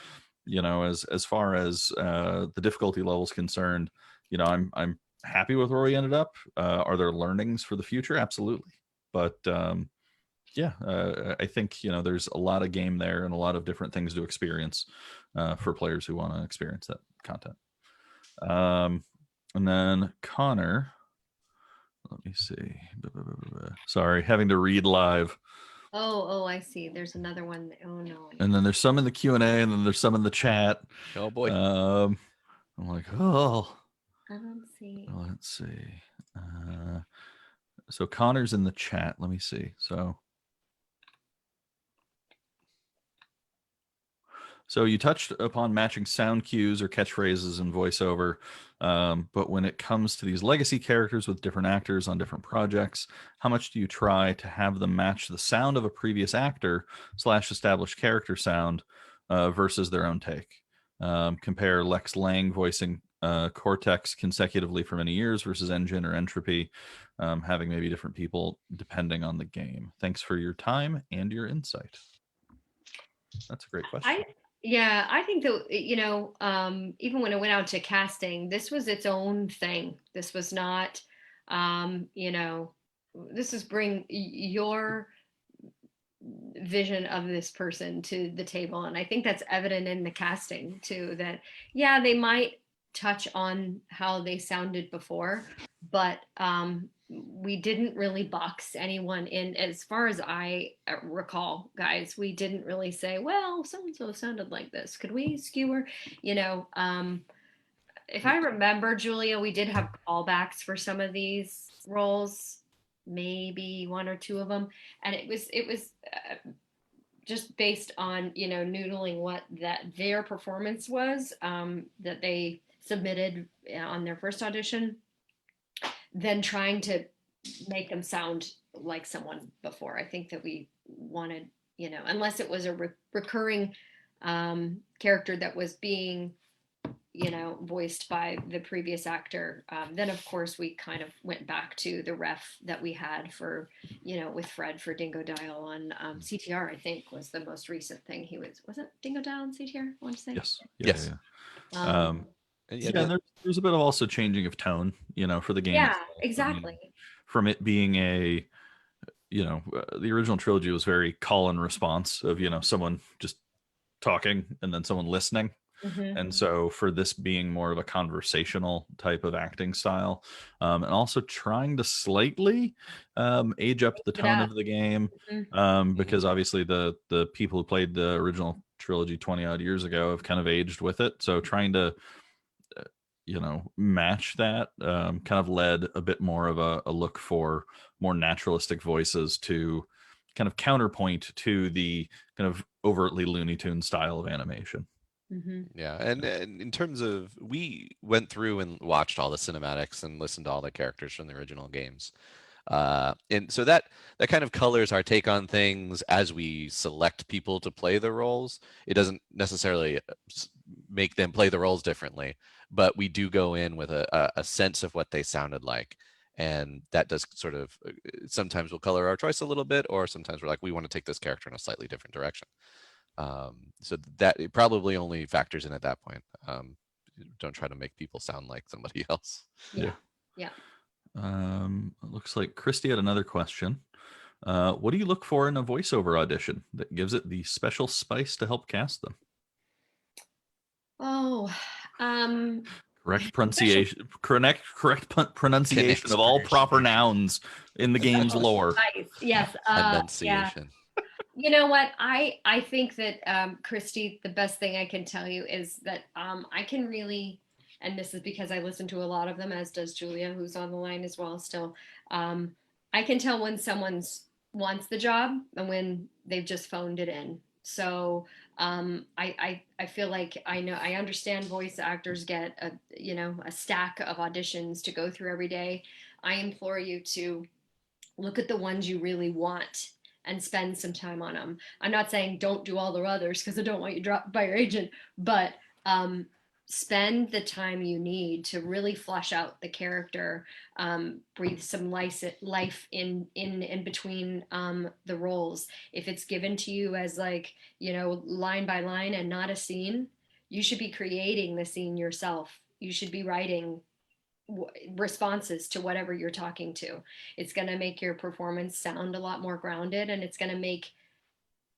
B: as far as the difficulty level is concerned, I'm happy with where we ended up. Are there learnings for the future? Absolutely. But I think there's a lot of game there and a lot of different things to experience for players who want to experience that content. And then Connor, let me see. Sorry, having to read live.
D: Oh, I see. There's another one. Oh no.
B: And then there's some in the Q&A, and then there's some in the chat.
C: Oh boy.
B: I'm like, oh.
D: I don't see.
B: Let's see. So Connor's in the chat. Let me see. So you touched upon matching sound cues or catchphrases in voiceover, but when it comes to these legacy characters with different actors on different projects, how much do you try to have them match the sound of a previous actor / established character sound versus their own take? Compare Lex Lang voicing Cortex consecutively for many years versus Engine or Entropy, having maybe different people depending on the game. Thanks for your time and your insight. That's a great question.
D: I think that, even when it went out to casting, this was its own thing. This was not, this is bring your vision of this person to the table. And I think that's evident in the casting too, that, they might touch on how they sounded before, but we didn't really box anyone in, as far as I recall, guys. We didn't really say, well, so-and-so sounded like this. Could we skewer? If I remember, Julia, we did have callbacks for some of these roles, maybe 1 or 2 of them. And it was just based on, noodling what their performance was, that they submitted on their first audition, then trying to make them sound like someone before. I think that we wanted, unless it was a recurring character that was being, voiced by the previous actor, then of course we kind of went back to the ref that we had for, with Fred for Dingo Dial on CTR. I think was the most recent thing he wasn't Dingo Dial on CTR, I want to say.
B: Yes.
C: Yes.
B: And there's a bit of also changing of tone, for the game.
D: Yeah,
B: itself.
D: exactly.
B: I mean, from it being a, the original trilogy was very call and response of, someone just talking and then someone listening.
D: Mm-hmm.
B: And so for this being more of a conversational type of acting style, and also trying to slightly age up the tone of the game, because obviously the people who played the original trilogy 20 odd years ago have kind of aged with it. So trying to match that kind of led a bit more of a look for more naturalistic voices to kind of counterpoint to the kind of overtly Looney Tune style of animation.
D: Mm-hmm.
C: Yeah, and in terms of, we went through and watched all the cinematics and listened to all the characters from the original games, and so that kind of colors our take on things as we select people to play the roles. It doesn't necessarily make them play the roles differently, but we do go in with a sense of what they sounded like, and that does sort of sometimes will color our choice a little bit, or sometimes we're like, we want to take this character in a slightly different direction. So that it probably only factors in at that point. Don't try to make people sound like somebody else.
D: Yeah.
B: It looks like Christy had another question. What do you look for in a voiceover audition that gives it the special spice to help cast them? Correct pronunciation. Correct pronunciation of all proper nouns in the game's lore.
D: Yes.
C: Enunciation.
D: Yeah. You know what? I think that, Christy, the best thing I can tell you is that I can really, and this is because I listen to a lot of them, as does Julia, who's on the line as well still. I can tell when someone's wants the job and when they've just phoned it in. So I feel like I understand voice actors get a stack of auditions to go through every day. I implore you to look at the ones you really want and spend some time on them. I'm not saying don't do all the others because I don't want you dropped by your agent, but spend the time you need to really flesh out the character, breathe some life in between the roles. If it's given to you as line by line and not a scene, you should be creating the scene yourself. You should be writing responses to whatever you're talking to. It's going to make your performance sound a lot more grounded, and it's going to make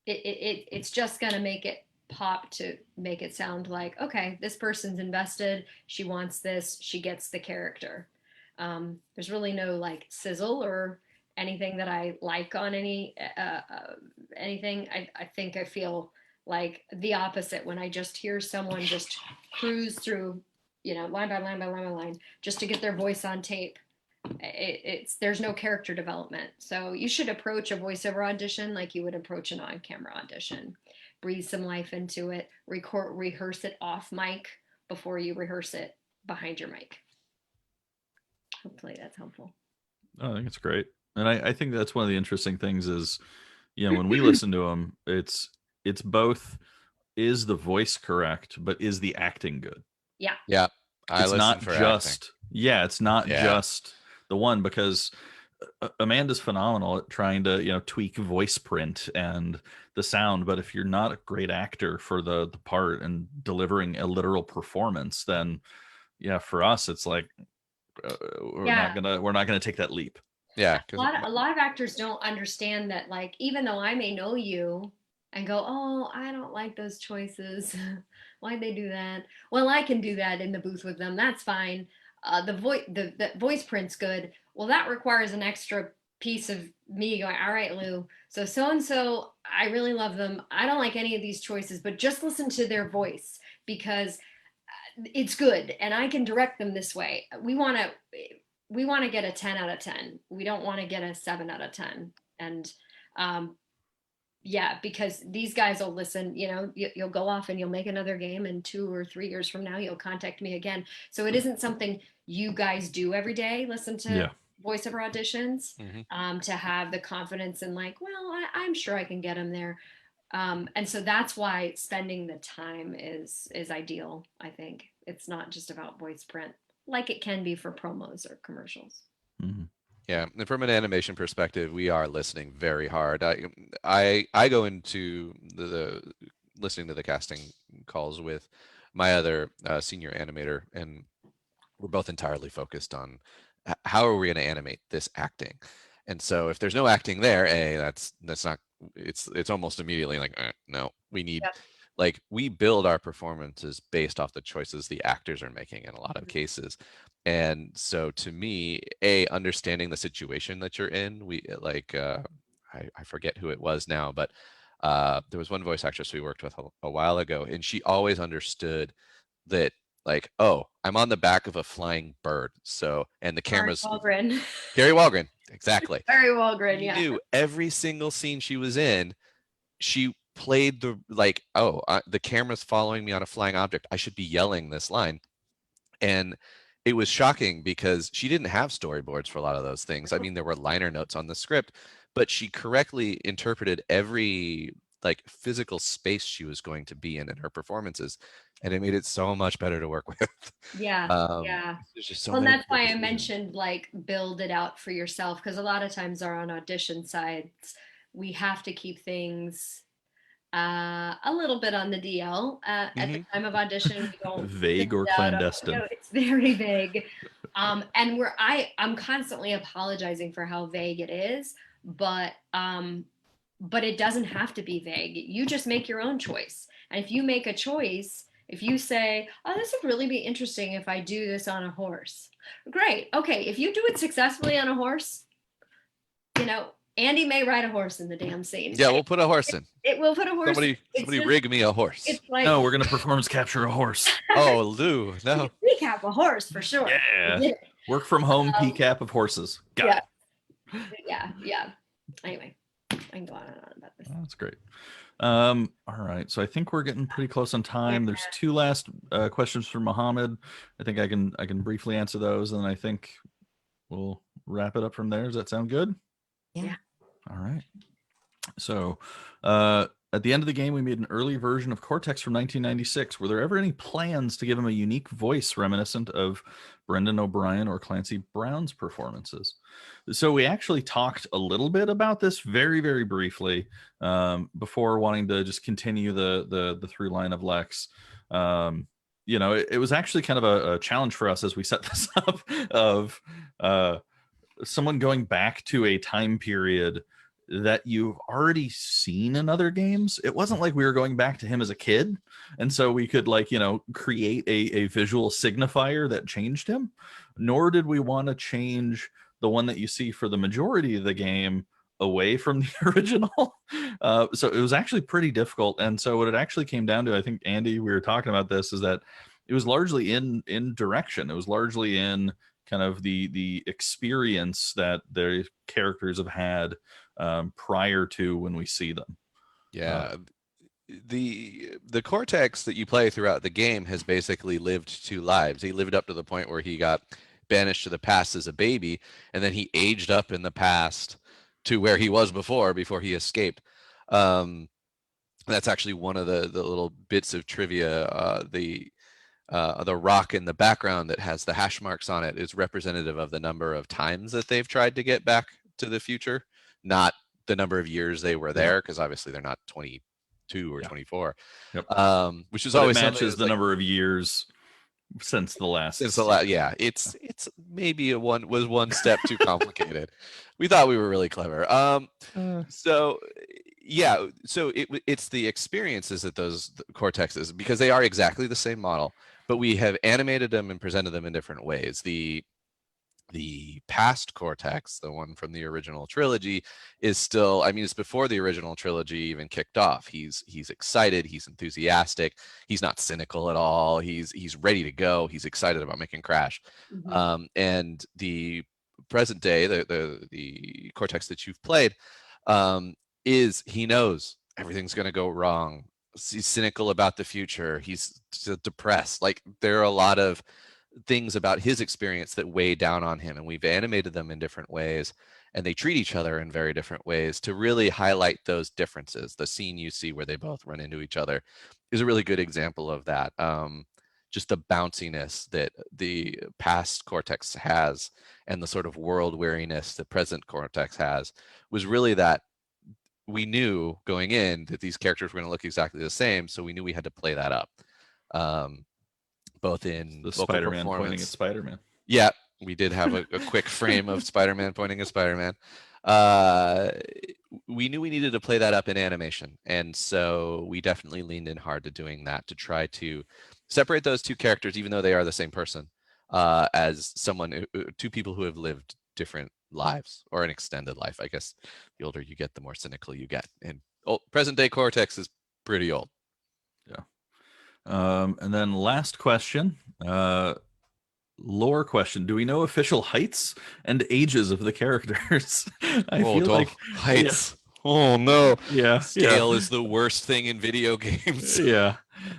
D: it's just going to make it pop, to make it sound like, okay, this person's invested, she wants this, she gets the character. There's really no sizzle or anything that I like on anything. I think I feel like the opposite when I just hear someone just cruise through line by line by line by line, just to get their voice on tape. There's no character development. So you should approach a voiceover audition like you would approach an on-camera audition. Breathe some life into it. Rehearse it off mic before you rehearse it behind your mic. Hopefully that's helpful.
B: I think it's great, and I think that's one of the interesting things is, when we listen to them, it's both, is the voice correct, but is the acting good?
C: Yeah.
B: It's not just the one, because Amanda's phenomenal at trying to tweak voice print and the sound, but if you're not a great actor for the part and delivering a literal performance, then for us it's like we're not gonna take that leap.
C: Yeah,
D: a lot of actors don't understand that, even though I may know you and go, oh, I don't like those choices. Why'd they do that? Well, I can do that in the booth with them. That's fine. The voice print's good. Well, that requires an extra piece of me going, all right, Lou, so-and-so, I really love them. I don't like any of these choices, but just listen to their voice because it's good and I can direct them this way. We want to get a 10 out of 10. We don't want to get a 7 out of 10. And yeah, because these guys will listen, you'll go off and you'll make another game, and 2 or 3 years from now, you'll contact me again. So it isn't something you guys do every day, listen to
B: Yeah.
D: voiceover auditions,
C: Mhm.
D: to have the confidence in like, well, I'm sure I can get them there. And so that's why spending the time is ideal. I think it's not just about voice print like it can be for promos or commercials.
B: Mhm.
C: Yeah, and from an animation perspective, we are listening very hard. I go into the listening to the casting calls with my other senior animator, and we're both entirely focused on how are we going to animate this acting. And so if there's no acting there, that's not, it's almost immediately like no, we need,
D: Yep.
C: like, we build our performances based off the choices the actors are making in a lot of cases. And so to me, understanding the situation that you're in, we like I forget who it was now, but there was one voice actress we worked with a while ago, and she always understood that, like, oh, I'm on the back of a flying bird, so, and the
D: Gary
C: camera's
D: Walgren.
C: Gary Walgren, exactly.
D: Gary Walgren,
C: She
D: yeah.
C: knew every single scene she was in. She played the, like, oh, the camera's following me on a flying object, I should be yelling this line. And it was shocking because she didn't have storyboards for a lot of those things. I mean, there were liner notes on the script, but she correctly interpreted every, like, physical space she was going to be in her performances, and it made it so much better to work with.
D: Yeah, yeah.
C: There's just so
D: Well, and
C: many
D: that's
C: good
D: why I
C: decisions.
D: mentioned like build it out for yourself, because a lot of times on audition sites, we have to keep things a little bit on the DL. At the time of audition, we don't
B: Vague or
D: send out
B: clandestine.
D: it's very vague. And I'm constantly apologizing for how vague it is, but it doesn't have to be vague. You just make your own choice. And if you make a choice, if you say, oh, this would really be interesting if I do this on a horse. Great. Okay. If you do it successfully on a horse, Andy may ride a horse in the damn scene.
C: Yeah, we'll put a horse in.
D: It will put a horse.
C: Somebody rig me a horse.
D: It's like,
B: No, we're gonna performance capture a horse.
C: Oh, Lou, no.
D: recap a horse for sure.
B: Yeah. Work from home PCAP of horses. Got it.
D: Yeah. Anyway, I can go on and on about this.
B: Oh, that's great. All right, so I think we're getting pretty close on time. There's 2 last questions from Mohammed. I think I can briefly answer those, and I think we'll wrap it up from there. Does that sound good?
A: Yeah.
B: All right. So at the end of the game, we made an early version of Cortex from 1996. Were there ever any plans to give him a unique voice reminiscent of Brendan O'Brien or Clancy Brown's performances? So we actually talked a little bit about this very, very briefly before wanting to just continue the through line of Lex. It was actually kind of a challenge for us as we set this up of someone going back to a time period that you've already seen in other games. It wasn't like we were going back to him as a kid, and so we could create a visual signifier that changed him, nor did we want to change the one that you see for the majority of the game away from the original. So it was actually pretty difficult. And so what it actually came down to, I think, Andy, we were talking about this, is that it was largely in direction. It was largely in kind of the experience that the characters have had prior to when we see them.
C: Yeah. The Cortex that you play throughout the game has basically lived 2 lives. He lived up to the point where he got banished to the past as a baby, and then he aged up in the past to where he was before he escaped. That's actually one of the little bits of trivia. The rock in the background that has the hash marks on it is representative of the number of times that they've tried to get back to the future, not the number of years they were there, because obviously they're not 22 or 24.
B: Yep.
C: Which is
B: But
C: always
B: it matches the
C: like,
B: number of years since the last.
C: Yeah, it's maybe one step too complicated. We thought we were really clever. So yeah, so it's the experiences that those Cortexes, because they are exactly the same model, but we have animated them and presented them in different ways. The past Cortex, the one from the original trilogy, is still, I mean, it's before the original trilogy even kicked off. He's excited, he's enthusiastic, he's not cynical at all, he's ready to go, he's excited about making Crash. And the present day, the Cortex that you've played, is, he knows everything's going to go wrong. He's cynical about the future. He's depressed. Like, there are a lot of things about his experience that weigh down on him, and we've animated them in different ways, and they treat each other in very different ways to really highlight those differences. The scene you see where they both run into each other is a really good example of that. Just the bounciness that the past Cortex has and the sort of world weariness that present Cortex has was really that we knew going in that these characters were going to look exactly the same, so we knew we had to play that up, both in
B: The
C: vocal
B: Spider-Man
C: performance.
B: pointing at Spider-Man.
C: Yeah, we did have a quick frame of Spider-Man pointing at Spider-Man. We knew we needed to play that up in animation, and so we definitely leaned in hard to doing that, to try to separate those two characters, even though they are the same person, as two people who have lived different lives, or an extended life. I guess the older you get, the more cynical you get, and present day Cortex is pretty old.
B: Yeah. And then last question, lore question: do we know official heights and ages of the characters? I feel like
C: heights. Oh no.
B: Yeah.
C: Scale is the worst thing in video games.
B: Yeah.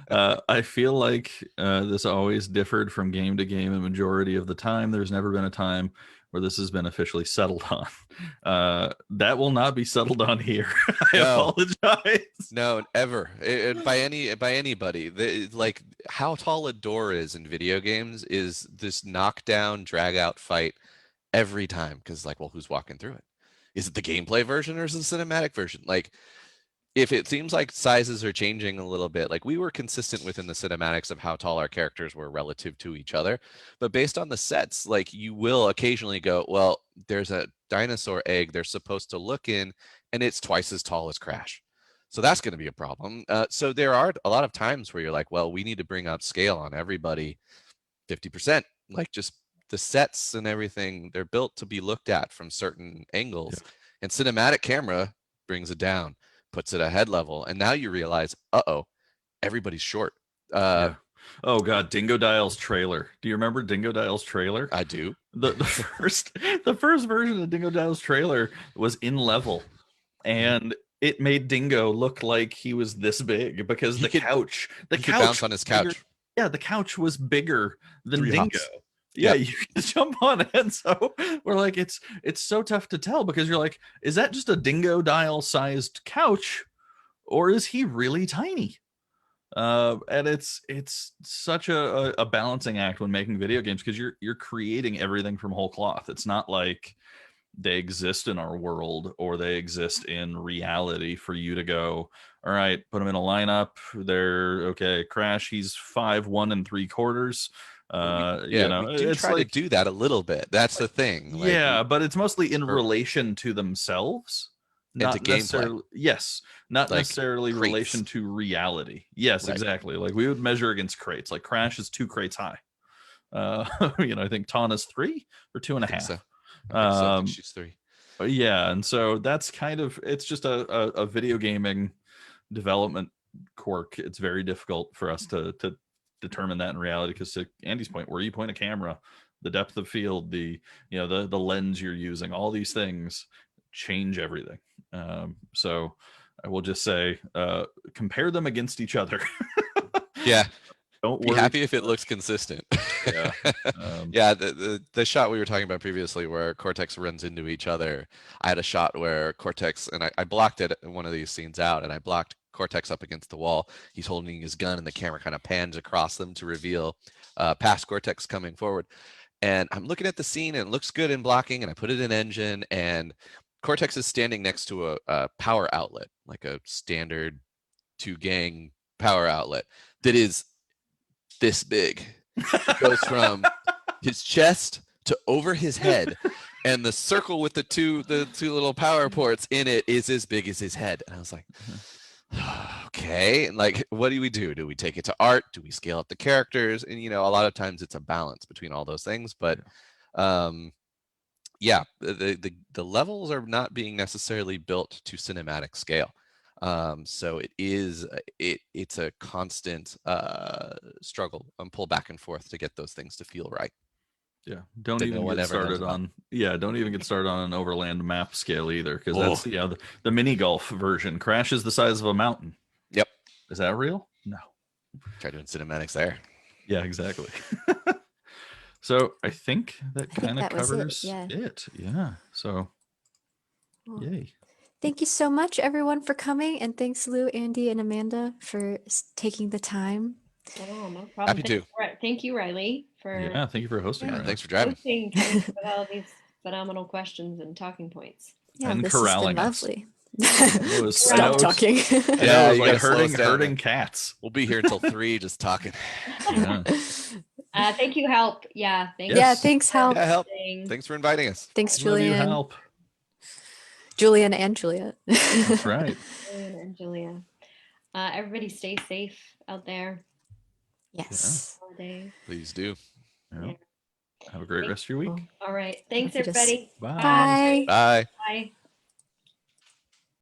B: I feel like this always differed from game to game a majority of the time. There's never been a time where this has been officially settled on. That will not be settled on here. I apologize.
C: No, ever. By anybody. Like, how tall a door is in video games is this knockdown, drag out fight every time. Because, like, well, who's walking through it? Is it the gameplay version or is it the cinematic version? Like, if it seems like sizes are changing a little bit, like, we were consistent within the cinematics of how tall our characters were relative to each other, but based on the sets, like, you will occasionally go, well, there's a dinosaur egg they're supposed to look in, and it's twice as tall as Crash. So that's going to be a problem. So there are a lot of times where you're like, well, we need to bring up scale on everybody 50%. Like, just the sets and everything, they're built to be looked at from certain angles. Yeah. And cinematic camera brings it down, puts it at head level, and now you realize, everybody's short.
B: Yeah. Oh god, Dingo Dial's trailer. Do you remember Dingo Dial's trailer?
C: I do.
B: The first version of Dingo Dial's trailer was in level, and it made Dingo look like he was this big because the couch
C: bounce on his couch.
B: Bigger, yeah, the couch was bigger than 3 Dingo. Hops. Yeah,
C: yep.
B: You can jump on it. And so we're like, it's so tough to tell, because you're like, is that just a Dingo Dial sized couch, or is he really tiny? And it's such a balancing act when making video games, because you're creating everything from whole cloth. It's not like they exist in our world or they exist in reality for you to go, all right, put them in a lineup. They're okay. Crash, he's 5'1 3/4.
C: We do try to do that a little bit. That's the thing.
B: Yeah, but it's mostly in relation to themselves. Not necessarily, yes, not like necessarily crates. Relation to reality. Yes, right. Exactly. Like, we would measure against crates. Like, Crash is 2 crates high. I think Tana's 3 or 2.5.
C: So. I think she's 3.
B: Yeah, and so that's kind of, it's just a video gaming development quirk. It's very difficult for us to determine that in reality, because, to Andy's point, where you point a camera, the depth of field, the lens you're using, all these things change everything. So I will just say, compare them against each other.
C: Yeah.
B: Don't
C: be happy if it looks consistent.
B: Yeah.
C: Yeah, the shot we were talking about previously where Cortex runs into each other, I had a shot where Cortex, and I blocked it in one of these scenes out, and I blocked Cortex up against the wall. He's holding his gun, and the camera kind of pans across them to reveal past Cortex coming forward. And I'm looking at the scene, and it looks good in blocking, and I put it in engine, and Cortex is standing next to a power outlet, like a standard 2-gang power outlet that is this big. It goes from his chest to over his head, and the circle with the two little power ports in it is as big as his head. And I was like, okay, and like, what do we do? Do we take it to art? Do we scale up the characters? And a lot of times it's a balance between all those things, but yeah, the levels are not being necessarily built to cinematic scale. So it's a constant struggle and pull back and forth to get those things to feel right.
B: Yeah, don't
C: that
B: even
C: no one
B: get
C: ever knows
B: started
C: about.
B: on. Yeah, don't even get started on an overland map scale either, because
C: Oh.
B: that's the mini golf version. Crash is the size of a mountain.
C: Yep.
B: Is that real? No.
C: Try doing cinematics there.
B: Yeah, exactly. So I think that
A: I think
B: kind of
A: that was it,
B: covers
A: yeah.
B: it. Yeah. So
A: Well,
B: yay.
A: thank you so much, everyone, for coming. And thanks, Lou, Andy, and Amanda, for taking the time.
D: Oh, no problem.
C: Happy to.
D: Thank you, Riley, for
B: Yeah, thank you for hosting.
A: Yeah.
B: Riley.
C: Thanks for driving.
D: hosting, coming up with all these phenomenal questions and talking points.
A: Yeah,
B: And
A: this has been
B: corralling us.
A: lovely.
B: know it's- I
A: Stop
B: know it's-
A: talking.
B: I know
C: Yeah,
B: it was
C: you
B: like
C: gotta slow us down,
B: herding
C: man.
B: cats.
C: We'll be here until 3 just talking.
B: Yeah.
D: Thank you, Halp. Yeah, thank
B: Yes.
A: Yeah,
D: you.
A: thanks, Halp.
C: Yeah, help.
D: Thanks.
C: Thanks for inviting us.
A: Thanks,
B: Love you,
A: Julian.
B: help.
A: Julian and Juliet.
B: That's right.
D: Julian and Julia. Everybody stay safe out there.
A: Yes.
D: Holidays.
C: Please do.
B: Yeah.
D: Yeah.
B: Have a great rest of your week.
D: All right. Thanks,
A: you just-
D: everybody.
B: Bye.
A: Bye.
C: Bye.
D: Bye.